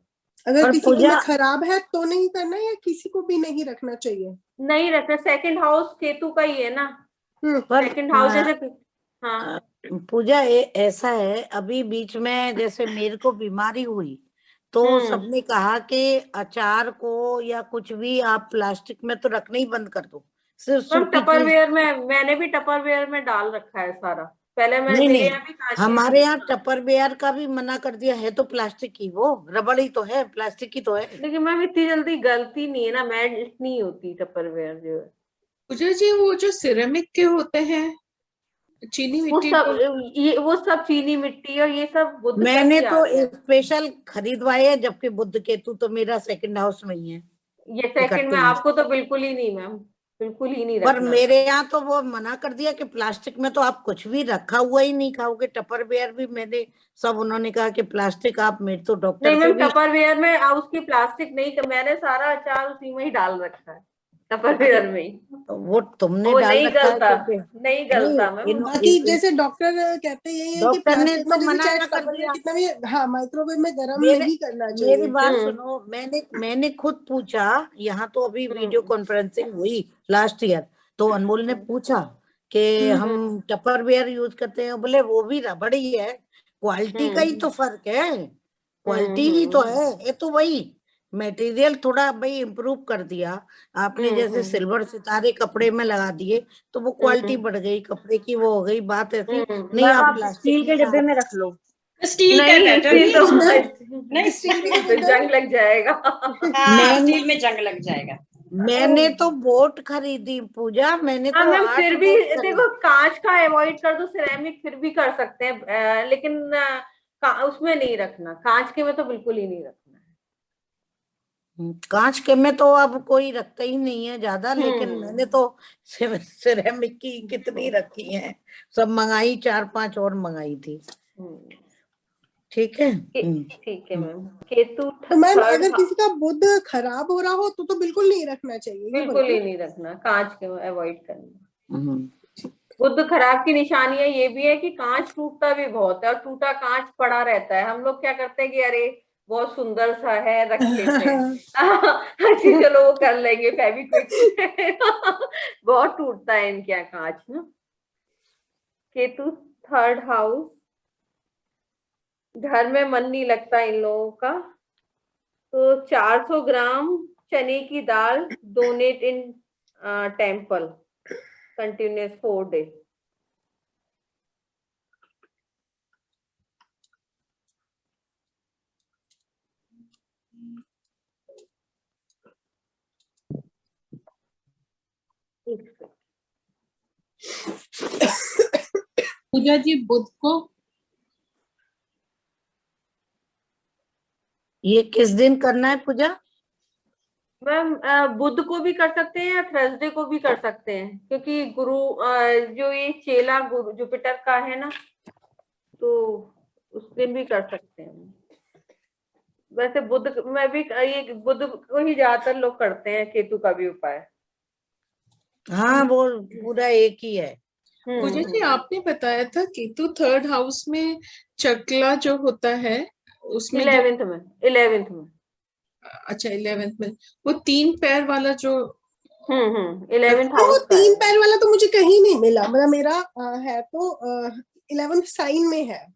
अगर किसी की में खराब है तो नहीं करना, या किसी को भी नहीं रखना चाहिए? नहीं रखना, सेकंड हाउस केतु का ही है ना। सेकंड हाउस जैसे, हाँ पूजा ऐसा है, अभी बीच में जैसे मेरे को बीमारी हुई तो सबने कहा कि अचार को या कुछ भी आप प्लास्टिक में तो रखना ही बंद कर दो, सिर्फ टपरवेयर में। मैंने भी टपरवेयर में डाल रखा है सारा। पहले मैं नहीं, हमारे यहाँ टपरवेयर का भी मना कर दिया है। तो प्लास्टिक की, वो रबड़ ही तो है, प्लास्टिक की तो है। लेकिन मैम इतनी जल्दी गलती नहीं है ना, मेल्ट नहीं होती टपरवेयर जो है। पूजा जी वो जो सिरेमिक के होते हैं, चीनी मिट्टी, वो सब चीनी मिट्टी और ये सब बुध मैंने तो स्पेशल खरीदवाए है, जबकि बुध केतु तो मेरा सेकंड हाउस में ही है। ये सेकंड में आपको तो बिल्कुल ही नहीं मैम, बिल्कुल ही नहीं रखना। पर मेरे यहाँ तो वो मना कर दिया कि प्लास्टिक में तो आप कुछ भी रखा हुआ ही नहीं खाओगे। टपरवेयर भी मैंने सब, उन्होंने कहा कि प्लास्टिक आप, मेरे तो डॉक्टर नहीं मैम टपरवेयर में उसकी प्लास्टिक नहीं, मैंने सारा अचार उसी में ही डाल रखा है, टपरवेयर में ही। वो तुमने वो डाल नहीं रखा गलता, है, नहीं गलता मैम। बाकी जैसे डॉक्टर कहते हैं ये कि प्लास्टिक में मना चाहे कर दिया कितना भी, हाँ, माइक्रोवेव में गर्म नहीं करना चाहिए। मेरी बात सुनो, मैंने खुद पूछा, यहाँ तो अभी वीडियो कॉन्फ्रेंसिंग हुई लास्ट ईयर, तो अनमोल ने पूछा कि हम टपरवेयर यूज करते हैं, बोले वो भी रबड़ ही है, क्वालिटी का ही तो फर्क है, क्वालिटी ही तो है, ये तो वही मटेरियल थोड़ा भाई इम्प्रूव कर दिया आपने, जैसे सिल्वर सितारे कपड़े में लगा दिए तो वो क्वालिटी बढ़ गई कपड़े की, वो हो गई बात ऐसी। नहीं आप स्टील के डिब्बे में रख लो। स्टील नहीं, नहीं, स्टील में जंग लग जाएगा। स्टील में जंग लग जाएगा। मैंने तो बोट खरीदी पूजा, मैंने तो मैम फिर भी देखो, कांच का अवॉइड कर दो, सिरेमिक फिर भी कर सकते हैं, लेकिन उसमें नहीं रखना, कांच के में तो बिल्कुल ही नहीं रखना। कांच के में तो अब कोई रखता ही नहीं है ज्यादा, लेकिन मैंने तो सिरेमिक की कितनी रखी है, सब मंगाई, 4-5 और मंगाई थी। ठीक है, ठीक है मैम। केतु तो मैम अगर किसी का बुध खराब हो रहा हो तो बिल्कुल नहीं रखना चाहिए, बिल्कुल ही नहीं रखना, कांच के अवॉइड करना। बुध खराब की निशानियां ये भी है कि कांच टूटता भी बहुत है, और टूटा कांच पड़ा रहता है। हम लोग क्या करते हैं कि अरे बहुत सुंदर सा है, रख लेते हैं चलो वो कर लेंगे फेविक्विक बहुत टूटता है इनके यहाँ कांच ना। केतु थर्ड हाउस, घर में मन नहीं लगता इन लोगों का। तो 400 ग्राम चने की दाल donate in temple continuous 4 days। Puja ji बुध को ये किस दिन करना है पूजा? मैम बुध को भी कर सकते हैं या थर्सडे को भी कर सकते हैं, क्योंकि गुरु जो ये चेला गुरु जुपिटर का है ना, तो उस दिन भी कर सकते हैं। वैसे बुध में भी, ये बुध को ही ज्यादातर लोग करते हैं, केतु का भी उपाय। हाँ वो पूरा एक ही है। पूजा जी आपने बताया था केतु थर्ड हाउस में चकला जो होता है उसमें 11th में अच्छा 11th में वो 3 पैर वाला जो 11th वो हाउस 3 पैर वाला तो मुझे कहीं नहीं मिला, मतलब मेरा है तो 11th साइन में है।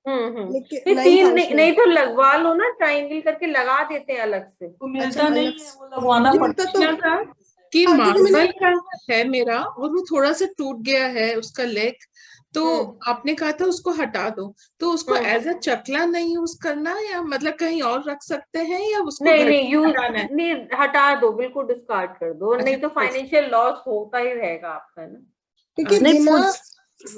नहीं तो लगवा लो ना, ट्रायंगल करके लगा देते हैं अलग से। मिलता नहीं है, वो लगवाना पड़ता है कि मार्बल का है मेरा, और वो थोड़ा सा टूट गया है उसका लेग, तो आपने कहा था उसको हटा दो, तो उसको एज अ चकला नहीं यूज करना, या मतलब कहीं और रख सकते हैं, या उसको नहीं घर नहीं पे यूज हटाना है? नहीं, हटा दो, बिल्कुल डिस्कार्ड कर दो, अच्छा, नहीं तो फाइनेंशियल लॉस होता ही रहेगा आपका ना। क्योंकि नहीं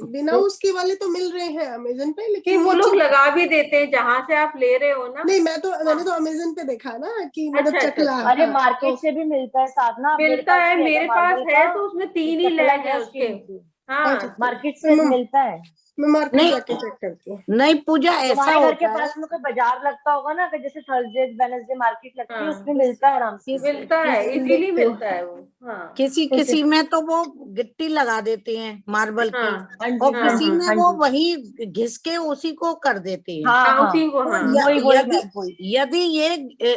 बिना पूछ उसके वाले तो मिल रहे हैं अमेजन पे, कि लेकिन वो ये लोग चीज लगा भी देते हैं जहां से आप ले रहे हो ना। नहीं, मैंने तो हाँ, अमेजन पे देखा ना कि मतलब अच्छा अच्छा चकला। अच्छा। अरे हाँ, मार्केट तो से भी मिलता है साथ ना, अब मेरे मिलता पास है, भी है मेरे पास मार्बल है, का तो उसमें एक 3 ही चकला लेग है है उसके। स्टील की, अच्छा, हाँ, मार्केट से मैं मिलता है। मैं मार्केट नहीं जाके चेक करती हूँ। नहीं पूजा, ऐसा तुम्हारे घर के होता है पास में कोई बाजार लगता होगा ना, कि जैसे थर्सडे वेडनेसडे मार्केट लगती है, उसमें हाँ, मिलता है आराम से। मिलता है, इजीली देखती हूँ। मिलता है वो। हाँ किसी ओके। किसी में तो वो गिट्टी लगा देते हैं मार्बल की, हाँ हाँ जी, और हाँ किसी जी, में हाँ वो जी। वही घिस के उसी को कर देते हैं। हाँ हाँ, हाँ, उसी को, तो हाँ। वही वही यदि मैम, वही। यदि ये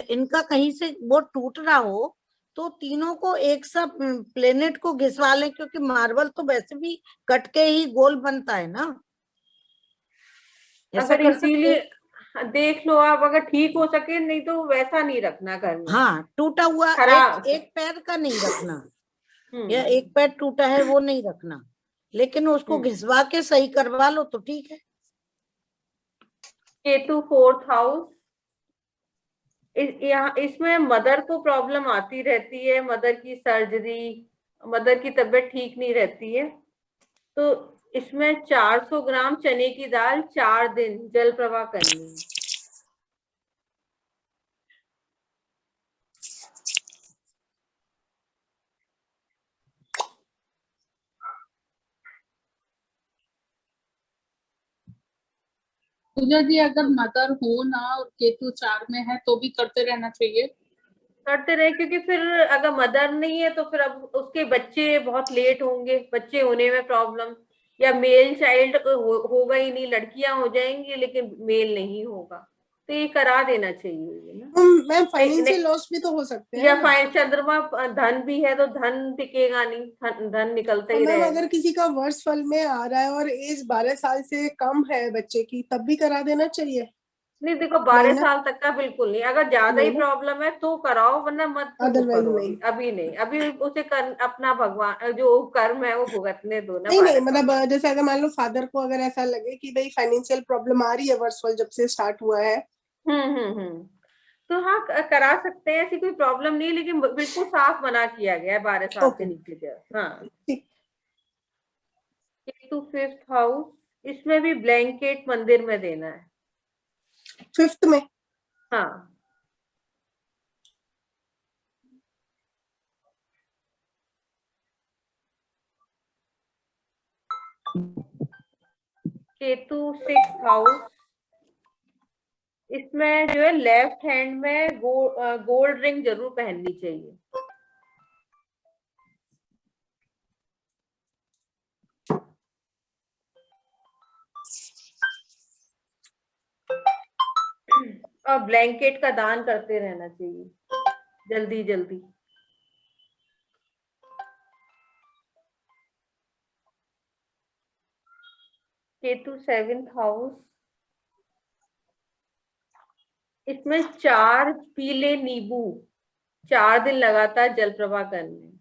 इनका कहीं से वो टूट रहा हो तो तीनों को एक सा प्लेनेट को घिसवा लें, क्योंकि मार्बल तो वैसे भी कट के ही गोल बनता है ना, ऐसा अगर कर सकते इसीलिए हैं। देख लो आप, अगर ठीक हो सके, नहीं तो वैसा नहीं रखना घर में, हाँ, टूटा हुआ एक खराब। एक पैर का नहीं रखना, या हम्म एक पैर टूटा है वो नहीं रखना, लेकिन उसको हम्म। घिसवा के सही करवा लो तो ठीक है। केतु 4th हाउस, यहाँ इसमें मदर को प्रॉब्लम आती रहती है, मदर की सर्जरी, मदर की तबीयत ठीक नहीं रहती है। तो इसमें 400 ग्राम चने की दाल 4 दिन जल प्रवाह करनी है। पूजा जी, अगर मदर हो ना और केतु 4 में है तो भी करते रहना चाहिए। करते रहे, क्योंकि फिर अगर मदर नहीं है तो फिर अब उसके बच्चे बहुत लेट होंगे, बच्चे होने में प्रॉब्लम, या मेल चाइल्ड होगा ही नहीं, लड़कियां हो जाएंगी लेकिन मेल नहीं होगा, तो ये करा देना चाहिए ये ना। मैम फाइनेंशियल नहीं, लॉस भी तो हो सकते हैं या ना। फाइन चंद्रमा धन भी है तो धन टिकेगा नहीं, धन निकलता तो ही मैम रहेगा। अगर किसी का वर्ष फल में आ रहा है और एज 12 साल से कम है बच्चे की, तब भी करा देना चाहिए? नहीं देखो, नहीं 12 ना, साल तक का बिल्कुल नहीं, अगर ज्यादा ही नहीं ना, प्रॉब्लम है तो कराओ, वरना मत वो अदरवाइज करो, नहीं। अभी नहीं, अभी उसे अपना भगवान जो कर्म है वो भुगतने दो ना नहीं 12 नहीं, साल। मतलब जैसे अगर मान लो फादर को अगर ऐसा लगे कि भाई फाइनेंशियल प्रॉब्लम आ रही है, वर्ष फल जब से स्टार्ट हुआ है। हम्म। तो हाँ, करा सकते हैं, ऐसी कोई प्रॉब्लम नहीं, लेकिन बिल्कुल साफ मना किया गया है 12 साल से ओके, नीचे का। हाँ। ठीक। केतु 5th हाउस, इसमें भी ब्लैंकेट मंदिर में देना है। 5th में? हाँ, केतु 6th हाउस, इसमें जो है लेफ्ट हैंड में गोल्ड रिंग जरूर पहननी चाहिए। और ब्लैंकेट का दान करते रहना चाहिए जल्दी जल्दी। केतु 7th हाउस, इसमें 4 पीले नींबू 4 दिन लगातार जल प्रवाह करने।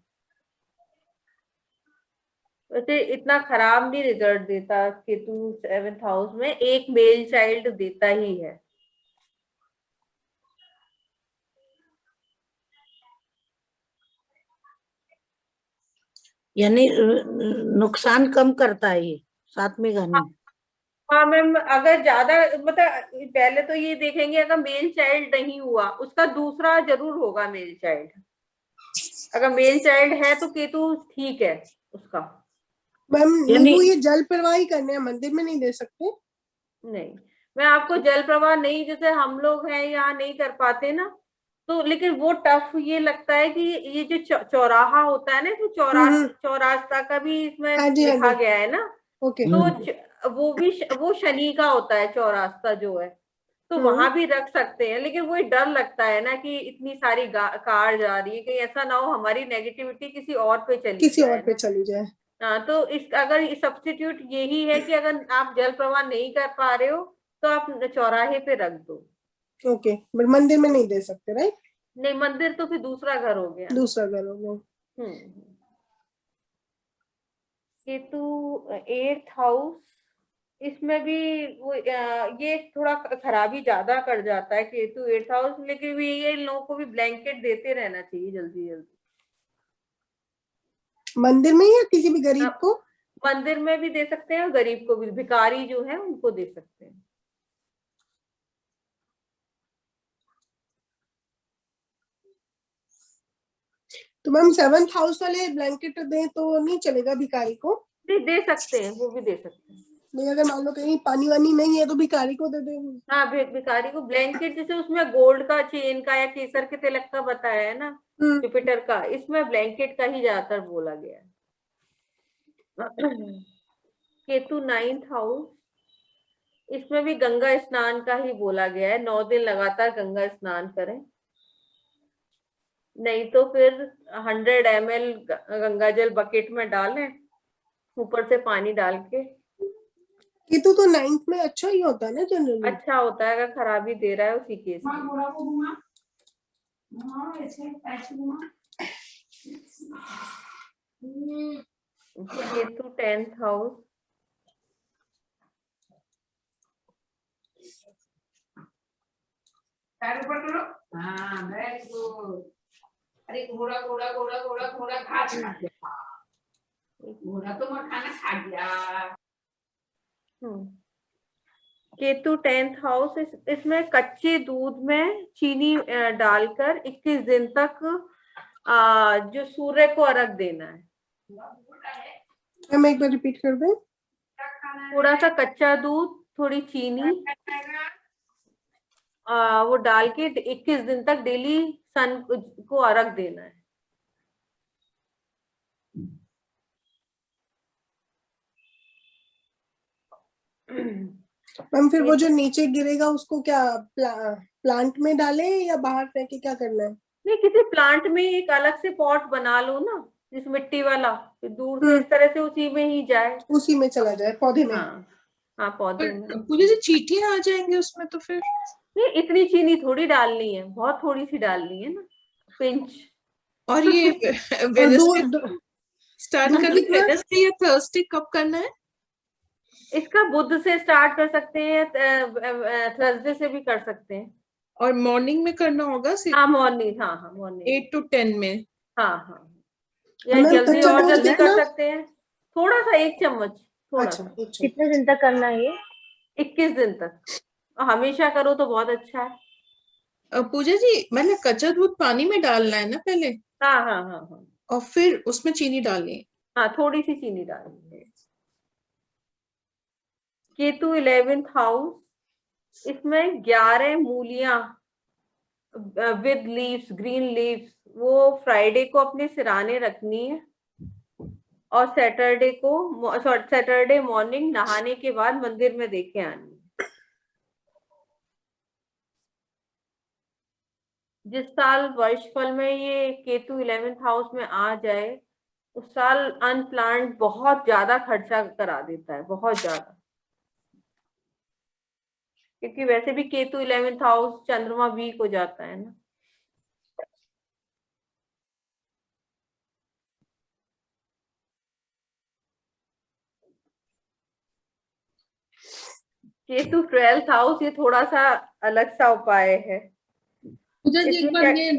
वैसे इतना खराब नहीं रिजल्ट देता, केतु 7th हाउस में एक मेल चाइल्ड देता ही है। यानी नुकसान कम करता है ये 7वें घर में। हाँ मैम, अगर ज्यादा मतलब पहले तो ये देखेंगे, अगर मेल चाइल्ड नहीं हुआ उसका दूसरा जरूर होगा मेल चाइल्ड। अगर मेल चाइल्ड है तो केतु ठीक है उसका। मैम यानी नींबू ये जल प्रवाह ही करने हैं, मंदिर में नहीं दे सकते? नहीं, मैं आपको जल प्रवाह नहीं, जैसे हम लोग हैं यहाँ नहीं कर पाते ना, तो लेकिन वो टफ ये लगता है कि ये जो चौराहा होता है ना, तो हम्म। चौरास्ता का भी इसमें हाँ जी, हाँ लिखा जी। गया है ना। ओके। तो वो भी वो शनि का होता है चौरास्ता जो है, तो हम्म। वहां भी रख सकते हैं, लेकिन वही डर लगता है ना कि इतनी सारी कार जा रही है, कहीं ऐसा ना हो हमारी नेगेटिविटी किसी और पे चली किसी और जाए पे ना। चली जाए। हाँ, तो इस अगर सब्स्टिट्यूट यही है कि अगर आप जल प्रवाह नहीं कर पा रहे हो तो आप चौराहे पे रख दो। ओके, बट मंदिर में नहीं दे सकते, राइट? नहीं, मंदिर तो फिर दूसरा घर हो गया ना। दूसरा घर होगा। हम्म केतु 8th हाउस, इसमें भी वो ये थोड़ा खराबी ज्यादा कर जाता है केतु 8th हाउस, लेकिन भी ये इन लोगों को भी ब्लैंकेट देते रहना चाहिए जल्दी जल्दी। मंदिर में या किसी भी गरीब हाँ, को? मंदिर में भी दे सकते हैं और गरीब को भी, भिखारी जो है उनको दे सकते हैं। तो मैम 7th हाउस वाले ब्लैंकेट दें तो नहीं चलेगा भिखारी को? दे सकते हैं, वो भी दे सकते हैं। नहीं, अगर मान लो कहीं पानी वानी नहीं है तो भिखारी को दे देंगे। हाँ, भिखारी को ब्लैंकेट, जैसे उसमें गोल्ड का, चेन का या केसर के तिलक का बताया है ना, जुपिटर का, इसमें ब्लैंकेट का ही ज्यादातर बोला गया है। केतु 9th हाउस, इसमें भी गंगा स्नान का ही बोला गया है, 9 दिन लगातार गंगा स्नान करें, नहीं तो फिर 100 ml गंगा जल बकेट में डालें, ऊपर से पानी डाल के। केतु तो 9th में अच्छा ही होता है ना जनरली। अच्छा होता है, अगर खराबी दे रहा है उसी केस में। केतु 10th हाउस, अरे घोड़ा घोड़ा घोड़ा घोड़ा घोड़ा घास खा गया, घोड़ा तो मैं खाना खा गया। केतु 10th हाउस, इसमें कच्चे दूध में चीनी डालकर 21 दिन तक जो सूर्य को अर्घ देना है। हम एक बार रिपीट कर दें। थोड़ा सा कच्चा दूध, थोड़ी चीनी वो डाल के 21 दिन तक डेली सन को अर्घ देना है। मैम फिर वो जो नीचे गिरेगा उसको क्या प्लांट में डाले या बाहर फेंके, क्या करना है? नहीं, किसी प्लांट में एक अलग से पॉट बना लो ना, जिस मिट्टी वाला, फिर दूर से इस तरह से उसी में ही जाए, उसी में चला जाए, पौधे में। हाँ पौधे में। पूरी से चींटियां आ जाएंगे उसमें तो फिर? नहीं, इतनी चीनी थोड़ी डालनी है, बहुत थोड़ी सी डालनी है ना, पिंच। और ये स्टार्ट करना वेडनेसडे या थर्सडे कब करना है? इसका बुध से स्टार्ट कर सकते हैं, थर्सडे से भी कर सकते हैं। और मॉर्निंग में करना होगा? हाँ मॉर्निंग, हाँ मॉर्निंग 8 to 10 में। हाँ या जल्दी और जल्दी कर सकते हैं, थोड़ा सा 1 चम्मच, थोड़ा सा। कितने दिन तक करना है ये? 21 दिन तक, हमेशा करो तो बहुत अच्छा है। पूजा जी, मैंने कच्चा दूध पानी में डालना है ना पहले? हाँ। और फिर उसमें चीनी डालनी है? हाँ, थोड़ी सी चीनी डालनी है। केतु 11th हाउस, इसमें 11 मूलियां विद लीव्स, ग्रीन लीव्स, वो फ्राइडे को अपने सिराने रखनी है, और सैटरडे मॉर्निंग नहाने के बाद मंदिर में देके आनी है। जिस साल वर्षफल में ये केतु 11th हाउस में आ जाए, उस साल अनप्लान्ड बहुत ज्यादा खर्चा करा देता है, बहुत ज्यादा, क्योंकि वैसे भी केतु 11th हाउस, चंद्रमा वीक हो जाता है ना। केतु 12th हाउस, ये थोड़ा सा अलग सा उपाय है। मुझे एक बार ये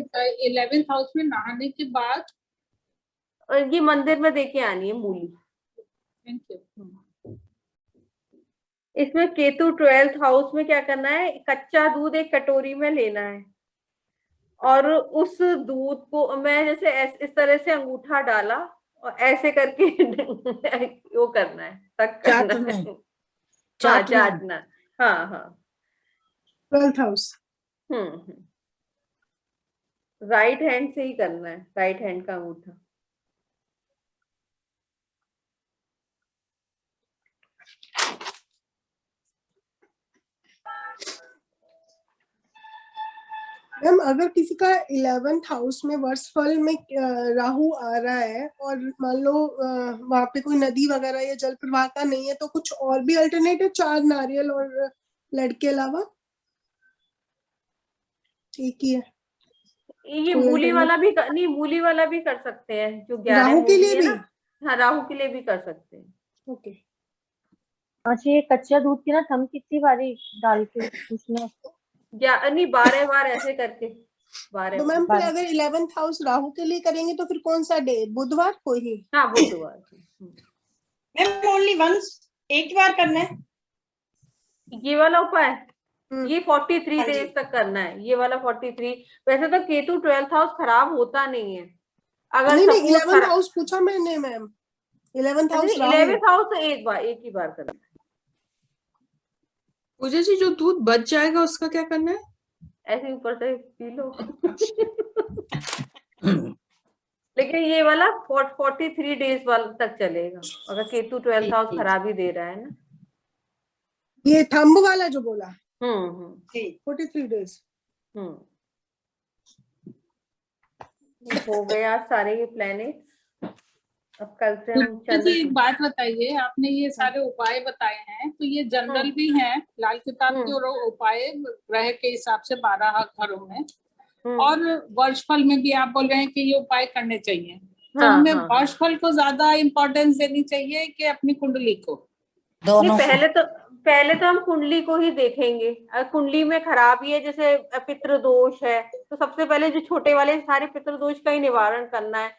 11th हाउस में नहाने के बाद ये मंदिर में देके आनी है मूली। Thank you. इसमें केतु 12th हाउस में क्या करना है, कच्चा दूध एक कटोरी में लेना है, और उस दूध को मैं जैसे इस तरह से अंगूठा डाला और ऐसे करके वो करना है, तक करना है, चाटना। हाँ 12th हाउस। राइट हैंड से ही करना है, राइट हैंड का अंगूठा। मैम अगर किसी का 11th हाउस में वर्षफल में राहु आ रहा है और मान लो वहां पे कोई नदी वगैरह या जल प्रवाह का नहीं है, तो कुछ और भी अल्टरनेटिव, 4 नारियल और लड़ के अलावा एक ही है? ये मूली वाला भी नहीं, मूली वाला भी कर सकते हैं, जो 11 राहु के मूली लिए है भी? ना। हाँ, राहु के लिए भी कर सकते हैं। ओके। अच्छा, ये कच्चा दूध की ना थम कितनी बारी डाल के उसमें उसको? या नहीं, 12 बार ऐसे करके, 12 तो बार। मैम फिर अगर 11th हाउस राहु के लिए करेंगे तो फिर कौन सा डे, बुधवार को ही? हाँ, बुधवार को। मैम ओनली वंस, एक ही बार करना है ये वाला उपाय ये 43 हाँ जी। डेज तक करना है, ये वाला 43। वैसे तो केतु 12th हाउस खराब होता नहीं है, अगर नहीं नहीं, सपोज 11th हाउस पूछा मैंने ma'am, 11th house Rahu. 11th house तो एक ही बार करना है। पूजा जी, जो दूध बच जाएगा उसका क्या करना है? ऐसे ऊपर से पी लो। लेकिन ये वाला 43 डेज वाला तक चलेगा, अगर केतु 12th हाउस खराब ही दे रहा है ना। ये थंब वाला जो बोला, 43 डेज। हो गया सारे ये प्लैनेट्स। अब कल से हम पूजा जी एक बात बताइए, आपने ये सारे उपाय बताए हैं तो ये जनरल भी हैं, लाल किताब के और उपाय ग्रह के हिसाब से 12 घरों में, और वर्षफल में भी आप बोल रहे हैं कि ये उपाय करने चाहिए। तो हमें वर्षफल को ज्यादा इम्पोर्टेंस देनी चाहिए कि अपनी कुंडली को? दोनों को। पहले तो हम कुंडली को ही देखेंगे। अगर कुंडली में खराबी है, जैसे पितृ दोष है, तो सबसे पहले जो छोटे वाले सारे पितृ दोष का ही निवारण करना है।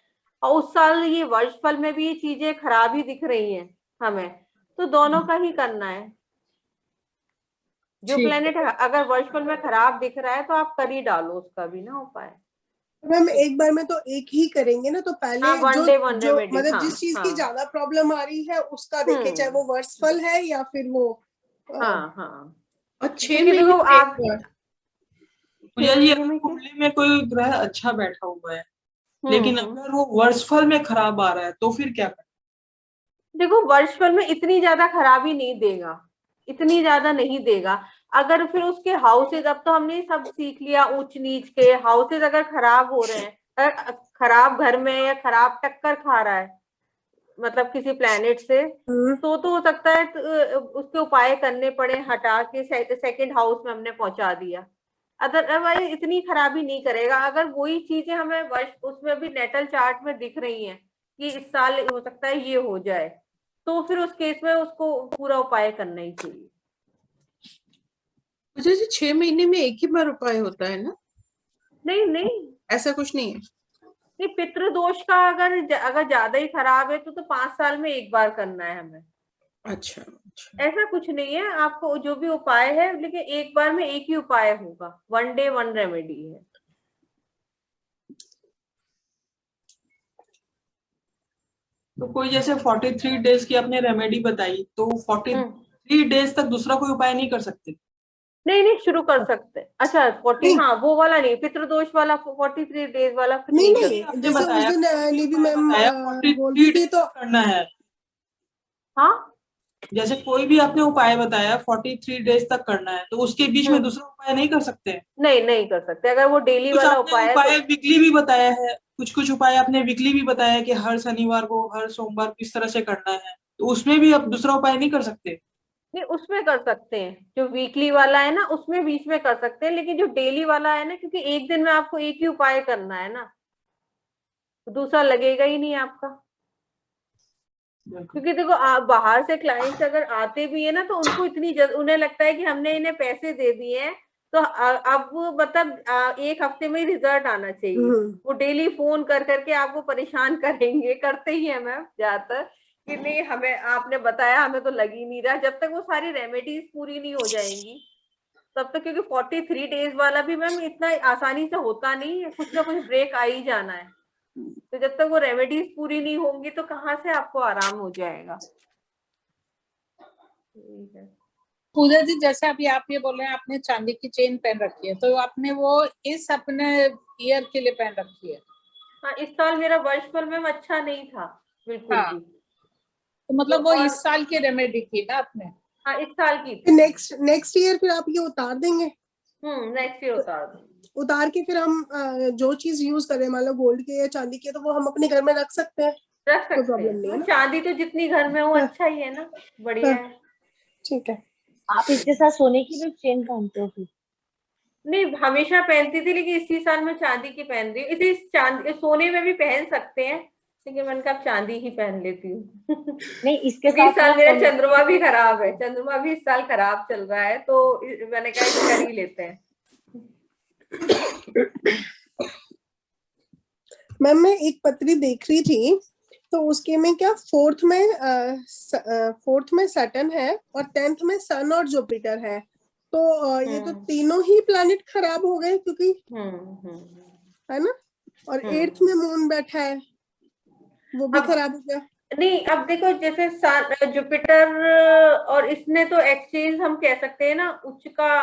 और उस साल ये वर्षफल में भी ये चीजें खराब ही दिख रही हैं हमें, तो दोनों का ही करना है। जो प्लेनेट अगर वर्षफल में खराब दिख रहा है तो आप कर ही डालो उसका भी ना उपाय। मैम एक बार में तो एक ही करेंगे ना, तो पहले जो मतलब जिस चीज की ज्यादा प्रॉब्लम आ रही है उसका देखें, चाहे वो वर्षफल है या फिर वो और 6 महीने में आप पूजा जी, कुंडली में कोई ग्रह अच्छा बैठा हुआ है लेकिन अगर वो वर्षफल में खराब आ रहा है तो फिर क्या करें? देखो, वर्षफल में इतनी ज्यादा खराबी नहीं देगा, इतनी ज्यादा नहीं देगा। अगर फिर उसके हाउसेज, अब तो हमने सब सीख लिया उच्च नीच के हाउसेज अगर खराब हो रहे हैं, खराब घर में या खराब टक्कर खा रहा है मतलब किसी प्लैनेट से, तो हो सकता है उसके उपाय करने पड़े, हटा के सेकंड हाउस में हमने पहुंचा दिया। अदरवाइज इतनी खराबी नहीं करेगा। अगर वही चीजें हमें वर्ष उसमें भी नेटल चार्ट में दिख रही हैं कि इस साल हो सकता है ये हो जाए, तो फिर उस केस में उसको पूरा उपाय करना ही चाहिए। पूजा जी 6 महीने में एक ही बार उपाय होता है ना? नहीं, ऐसा कुछ नहीं है। नहीं, पितृ दोष का अगर ज्यादा ही खराब है तो 5 साल में एक बार करना है हमें। अच्छा, ऐसा कुछ नहीं है, आपको जो भी उपाय है, लेकिन एक बार में एक ही उपाय होगा, 1 डे 1 रेमेडी है। तो कोई जैसे 43 डेज की आपने रेमेडी बताई, तो 43 डेज तक दूसरा कोई उपाय नहीं कर सकते? नहीं, शुरू कर सकते। अच्छा 40, हाँ वो वाला नहीं, पितृदोष वाला 43 डेज वाला नहीं, जैसे उस दिन निधि मैम बोलती थी तो करना है। हाँ, जैसे कोई भी आपने उपाय बताया 43 डेज तक करना है, तो उसके बीच में दूसरा उपाय नहीं कर सकते? नहीं कर सकते। अगर वो डेली वाला उपाय है तो... वीकली भी बताया है, कुछ उपाय आपने वीकली भी बताया कि हर शनिवार को, हर सोमवार को इस तरह से करना है, तो उसमें भी आप दूसरा उपाय नहीं कर सकते? नहीं, उसमें कर सकते हैं। जो वीकली वाला है ना उसमें बीच में कर सकते हैं, लेकिन जो डेली वाला है ना, क्योंकि एक दिन में आपको एक ही उपाय करना है ना, तो दूसरा लगेगा ही नहीं आपका। क्योंकि देखो, बाहर से क्लाइंट्स अगर आते भी है ना, तो उनको उन्हें लगता है कि हमने इन्हें पैसे दे दिए हैं, तो अब मतलब 1 हफ्ते में ही रिजल्ट आना चाहिए। वो डेली फोन कर करके आपको परेशान करेंगे, करते ही है मैम ज्यादातर, कि नहीं हमें आपने बताया, हमें तो लग ही नहीं रहा। जब तक वो सारी रेमेडीज पूरी नहीं हो जाएंगी तब तक, क्योंकि 43 डेज वाला भी मैम इतना आसानी से होता नहीं है, कुछ ना कुछ ब्रेक आ ही जाना है। तो जब तक वो रेमेडीज पूरी नहीं होंगी तो कहाँ से आपको आराम हो जाएगा। पूजा जी, जैसे अभी आप ये बोल रहे हैं आपने चांदी की चेन पहन रखी है, तो आपने वो इस अपने ईयर के लिए पहन रखी है? हाँ, इस साल मेरा वर्षफल में अच्छा नहीं था बिल्कुल भी। तो मतलब वो इस साल की रेमेडी थी ना आपने? हाँ, इस साल की थी। नेक्स्ट ईयर फिर आप ये उतार देंगे? नेक्स्ट ईयर उतार देंगे। उतार के फिर हम जो चीज यूज करें, मान लो गोल्ड के या चांदी के, तो वो हम अपने घर में रख सकते हैं, कोई प्रॉब्लम नहीं है ना? चांदी तो जितनी घर में हो अच्छा ही है ना, बढ़िया है। ठीक है। आप इसके साथ सोने की भी चेन पहनते हो फिर? नहीं, हमेशा पहनती थी, लेकिन इसी साल मैं चांदी की पहन रही हूँ। इसी चांदी सोने में भी पहन सकते हैं, लेकिन मैंने कहा अब चांदी ही पहन लेती हूँ। नहीं, इसके क्योंकि इस साथ साल मेरा वो चंद्रमा भी खराब है, चंद्रमा भी इस साल खराब चल रहा है, तो मैंने कहा कि कर ही लेते हैं। मैम मैं एक पत्री देख रही थी, तो उसके में क्या फोर्थ में सैटर्न है और 10th में सन और जुपिटर है, तो ये तो तीनों ही प्लैनेट खराब हो गए, क्योंकि है ना, और 8th में मून बैठा है, वो भी खराब हो गया। नहीं, अब देखो जैसे जुपिटर और इसने तो एक्सचेंज हम कह सकते हैं ना, उच्च का,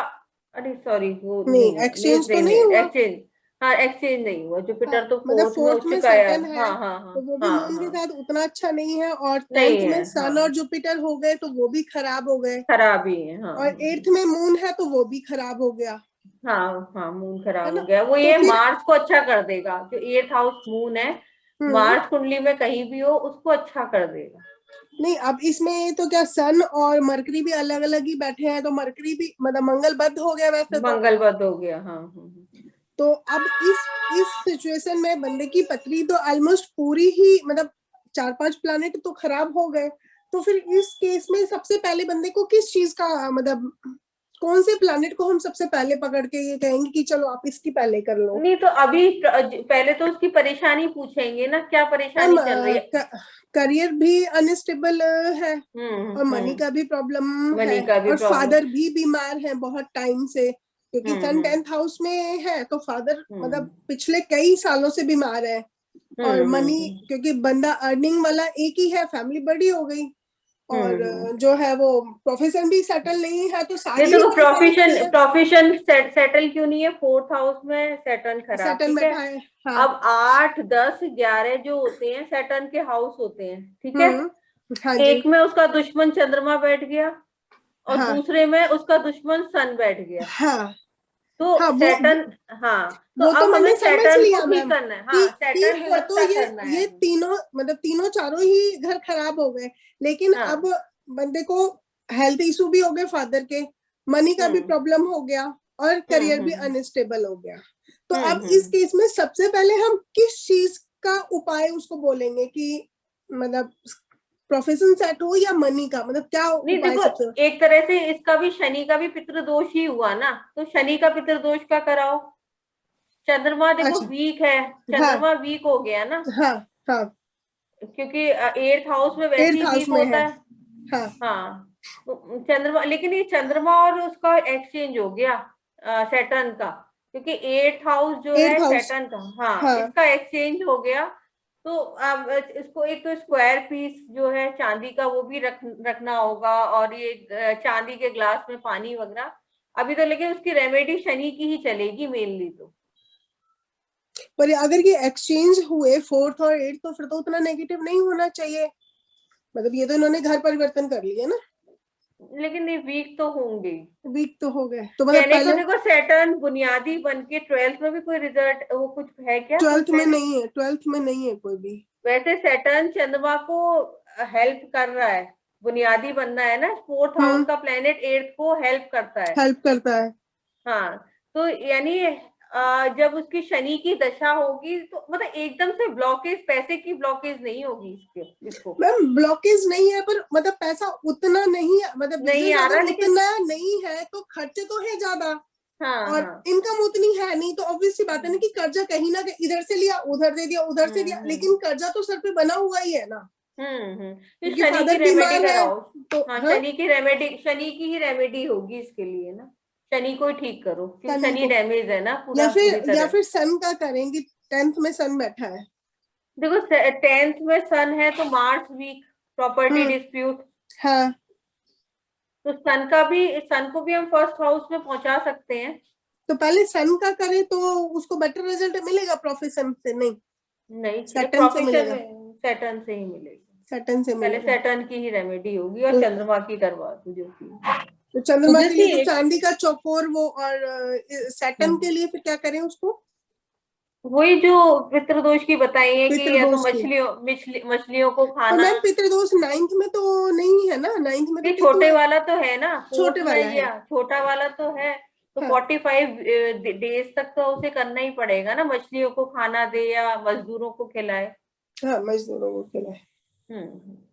अरे सॉरी वो नहीं, एक्सचेंज तो नहीं हुआ। एक्सचेंज, हाँ एक्सचेंज नहीं हुआ, जुपिटर तो मतलब फोर्थ में फोर्थ में उच्च का है। सैटर्न है, हाँ हाँ हाँ, तो वो भी हाँ मून के हाँ, साथ उतना अच्छा नहीं है, और नहीं 10th में है, सन हाँ और जुपिटर हो गए तो वो भी खराब हो गए, खराब ही है, हाँ और 8th में मून है तो वो भी खराब हो गया, हाँ हाँ, मून है खराब ना। हो गया। वो तो ये फिर मार्स को अच्छा कर देगा, जो 8th हाउस मून है, मार्स कुंडली में कहीं भी हो उसको अच्छा कर देगा। नहीं, अब इसमें तो क्या सन और मरकरी भी अलग अलग ही बैठे हैं, तो मरकरी भी मतलब मंगल बद्ध हो गया वैसे तो। मंगल बद हो गया, हाँ तो अब इस सिचुएशन में बंदे की पत्री तो ऑलमोस्ट पूरी ही, मतलब 4-5 प्लैनेट तो खराब हो गए, तो फिर इस केस में सबसे पहले बंदे को किस चीज का, मतलब कौन से प्लैनेट को हम सबसे पहले पकड़ के ये कहेंगे कि चलो आप इसकी पहले कर लो। नहीं तो अभी पहले तो उसकी परेशानी पूछेंगे ना, क्या परेशानी चल रही है। करियर भी अनस्टेबल है, और मनी का भी प्रॉब्लम है, मनी का भी और प्रॉब्लम। फादर भी बीमार है बहुत टाइम से, क्योंकि सन 10th हाउस में है, तो फादर मतलब पिछले कई सालों से बीमार है, और मनी क्योंकि बंदा अर्निंग वाला एक ही है, फैमिली बड़ी हो गई, और जो है वो प्रोफेशन भी सेटल नहीं है, तो सारी देखो प्रोफेशन सेटल क्यों नहीं है, 4th हाउस में सैटर्न खराब, सेटल ठीक है। बैठा है। हाँ। अब 8, 10, 11 जो होते हैं सैटर्न के हाउस होते हैं, ठीक है। हाँ जी। एक में उसका दुश्मन चंद्रमा बैठ गया, और हाँ। दूसरे में उसका दुश्मन सन बैठ गया। हाँ। तो हाँ, सैटर्न, हाँ तो वो तो अब हमें मैंने समझ सैटर्न लिया को ठीक मैम, करना है, हाँ कि सैटर्न को है तो अच्छा करना है। ये तीनों, मतलब तीनों चारों ही घर खराब हो गए, लेकिन हाँ। अब बंदे को हेल्थ इशू भी हो गए फादर के, मनी का भी प्रॉब्लम हो गया, और करियर भी अनस्टेबल हो गया, तो अब इस केस में सबसे पहले हम किस चीज का उपाय उसको बोलेंगे कि मतलब प्रोफेशन सेट हो या मनी का, मतलब क्या नहीं उपाय देखो, सबसे। एक तरह से इसका भी शनि का भी पितृदोष ही हुआ ना, तो शनि का पितृदोष का कराओ। चंद्रमा देखो अच्छा। वीक है, हाँ। चंद्रमा वीक हो गया ना, हाँ। हाँ। क्योंकि 8th हाउस में वैसे 8th ही हाउस वीक में होता है। है। हाँ। हाँ, तो चंद्रमा, लेकिन ये चंद्रमा और उसका एक्सचेंज हो गया सैटर्न का, क्योंकि 8th हाउस जो 8th है हाउस। सैटर्न का, हाँ हाँ। इसका एक्सचेंज हो गया। तो अब इसको एक तो स्क्वायर पीस जो है चांदी का वो भी रखना होगा, और ये चांदी के ग्लास में पानी वगैरह अभी तो, लेकिन उसकी रेमेडी शनि की ही चलेगी मेनली तो। पर अगर ये एक्सचेंज हुए 4th और 8th, तो फिर तो उतना नेगेटिव नहीं होना चाहिए, मतलब ये तो इन्होंने घर परिवर्तन कर लिया ना, लेकिन ये वीक तो होंगे, वीक तो हो गए, तो मतलब कहने को पहले देखो सैटर्न बुनियादी बन के 12th में भी कोई रिजल्ट वो कुछ है क्या, 12th में planet? नहीं है, 12th में नहीं है कोई भी। वैसे सैटर्न चंद्रमा को हेल्प कर रहा है, बुनियादी बनना है ना, 4th हाउस का प्लेनेट 8th को हेल्प करता है। हेल्प करता है। हाँ, तो यानी जब उसकी शनि की दशा होगी तो मतलब एकदम से ब्लॉकेज, पैसे की ब्लॉकेज नहीं होगी इसको। मैम ब्लॉकेज नहीं है, पर मतलब पैसा उतना नहीं है, मतलब नहीं बिजनेस आ रहा, अगर लेकिन उतना नहीं है तो खर्चे तो है ज्यादा, हाँ और हाँ, इनकम उतनी है नहीं, तो ऑब्वियस सी बात है ना कि कर्जा कहीं ना कहीं इधर से लिया, उधर दे दिया, उधर से दिया, लेकिन कर्जा तो सर पे बना हुआ ही है ना, तो क्योंकि शनि की फादर रेमेडी बीमार है कराओ। तो। हाँ, हाँ। शनि की ही रेमेडी होगी इसके लिए ना, शनि को ही ठीक करो, क्योंकि शनि शनि को, डैमेज है ना या पूरी या तरह। फिर सन का करेंगे, 10th में सन बैठा है। देखो 10th में सन है तो मार्स वीक, प्रॉपर्टी डिस्प्यूट, हाँ। तो सन को भी हम 1st हाउस में पहुंचा सकते हैं। तो पहले सन का करे तो उसको बेटर रिजल्ट मिलेगा, प्रोफेशन से नहीं सैटर्न से मिलेगा, सैटर्न से ही मिलेगा, सैटर्न से पहले मिलेगा। सैटर्न की ही रेमेडी होगी, और चंद्रमा की करवा दो जो की। तो चंद्रमा के लिए तो जैसे चांदी का चौकोर वो, और सैटर्न के लिए फिर क्या करें उसको, वही जो पितृदोष की बताई है कि या तो पितृदोष की। मछलियों को और खाना। मैम पितृदोष 9th में तो नहीं है ना, 9th में तो ये केतु छोटे है। वाला तो है ना, 4th छोटे में, वाला है। या छोटा वाला तो है, तो हाँ। 45 डेज तक तो उसे करना ही पड़ेगा ना, मछलियों को खाना दे या मजदूरों को खिलाए। हाँ, मजदूरों के लिए।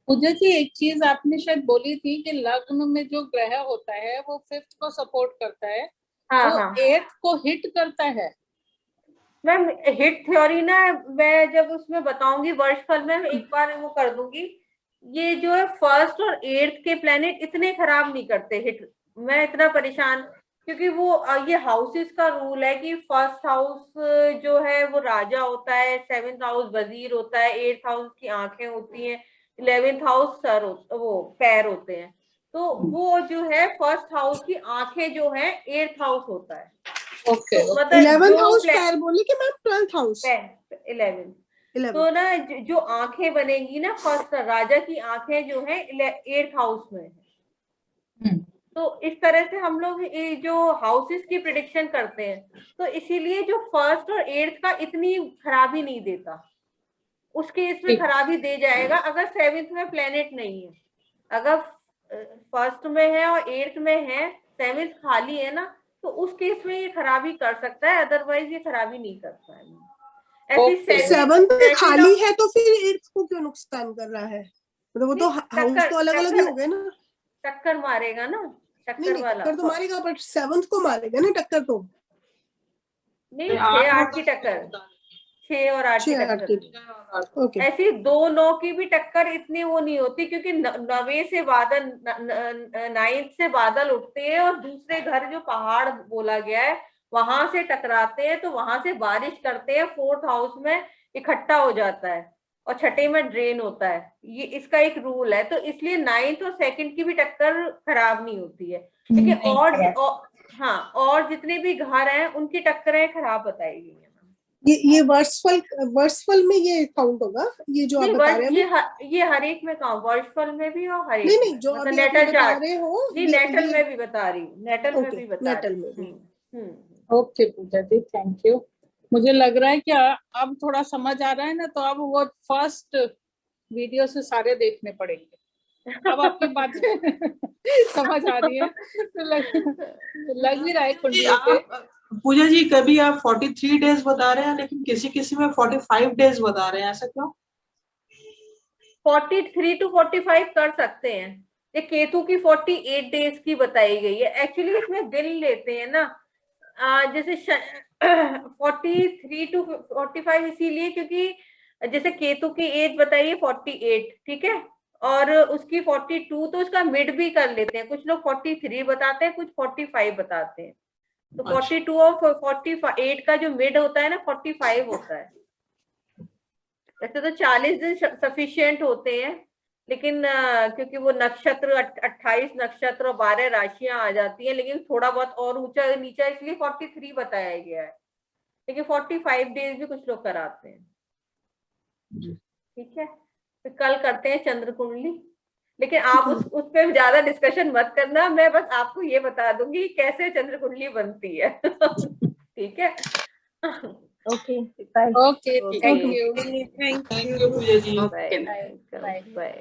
पूजा जी, एक चीज आपने शायद बोली थी कि लग्न में जो ग्रह होता है वो 5th को सपोर्ट करता है, हाँ, वो हाँ। 8th को हिट करता है। मैम हिट थ्योरी ना मैं जब उसमें बताऊंगी वर्षफल में एक बार वो कर दूंगी। ये जो है 1st और 8th के प्लेनेट इतने खराब नहीं करते हिट। मैं इतना परेशान, क्योंकि वो ये हाउसेस का रूल है कि 1st हाउस जो है वो राजा होता है, 7th हाउस वजीर होता है, 8th हाउस की आंखें होती हैं, 11th हाउस सर वो पैर होते हैं। तो वो जो है 1st हाउस की आंखें जो है 8th हाउस होता है। ओके, तो मतलब 11th जो हाउस पैर बोली कि मैम 12th हाउस? 11th। तो ना जो आंखें बनेगी ना 1st राजा की आंखें जो है 8th हाउस में है। तो इस तरह से हम लोग ये जो हाउसेस की प्रिडिक्शन करते हैं, तो इसीलिए जो 1st और 8th का इतनी खराबी नहीं देता, उसके इसमें खराबी दे जाएगा अगर 7th में प्लेनेट नहीं है। अगर 1st में है और 8th में है, 7th खाली है ना, तो उस केस में ये खराबी कर सकता है, अदरवाइज ये खराबी नहीं करता है। ऐसी 7th में खाली है तो फिर 8th को क्यों नुकसान कर रहा है? मतलब वो तो हाउस तो अलग अलग ही हो गए ना। टक्कर मारेगा ना, टक्कर वाला टक्कर तो मारेगा, बट 7th को मारेगा ना टक्कर तो। नहीं, 6-8 की टक्कर, 6 और 8 की टक्कर। ओके। ऐसी 2-9 की भी टक्कर इतनी वो नहीं होती, क्योंकि 9वें से बादल 9th से बादल उठते हैं और दूसरे घर जो पहाड़ बोला गया है वहां से टकराते हैं, तो वहां से बारिश करते हैं, 4th हाउस में इकट्ठा हो जाता है और छठे में ड्रेन होता है। ये इसका एक रूल है, तो इसलिए 9th और 2nd की भी टक्कर खराब नहीं होती है। लेकिन और जितने भी घर हैं उनकी टक्करें खराब बताई गई है। ये वर्षफल में ये काउंट होगा, ये जो आप बता रहे हैं? ये हर एक में काउंट, वर्षफल में भी और हर एक नहीं, जो मतलब अभी नेटल बता चार्ट। रहे हो जी, नेटल में भी बता रही हूँ, नेटल में भी बता नेटल रही में हूँ। Okay Pooja ji, thank you. मुझे लग रहा है कि अब थोड़ा समझ आ रहा है ना, तो अब वो फर्स्ट वीडियो से सारे देखने पड़ेंगे। अब आपकी बातें समझ आ रही है, तो लग भी रहा है कुंडलियों पे। पूजा जी, कभी आप 43 डेज बता रहे हैं, लेकिन किसी में 45 डेज बता रहे हैं, ऐसा क्यों? 43 to 45 कर सकते हैं। ये केतु की 48 डेज की बताई गई है। एक्चुअली इसमें दिन लेते हैं ना, जैसे 43 to 45 इसीलिए क्योंकि जैसे केतु की एज बताइए 48, ठीक है, और उसकी 42, तो उसका मिड भी कर लेते हैं। कुछ लोग 43 बताते हैं, कुछ 45 बताते हैं। तो 42 और 48 का जो मिड होता है ना 45 होता है। वैसे तो 40 दिन सफिशिएंट होते हैं, लेकिन क्योंकि वो नक्षत्र 28 नक्षत्र और 12 राशियां आ जाती हैं, लेकिन थोड़ा बहुत और ऊंचा नीचा, इसलिए 43 बताया गया है। लेकिन 45 डेज भी कुछ लोग कराते हैं। ठीक है, तो कल करते हैं चंद्र कुंडली, लेकिन आप उस पर ज्यादा डिस्कशन मत करना। मैं बस आपको ये बता दूंगी कैसे चंद्र कुंडली बनती है। ठीक है, okay, bye. Okay, thank you. Thank you Pooja ji. Bye.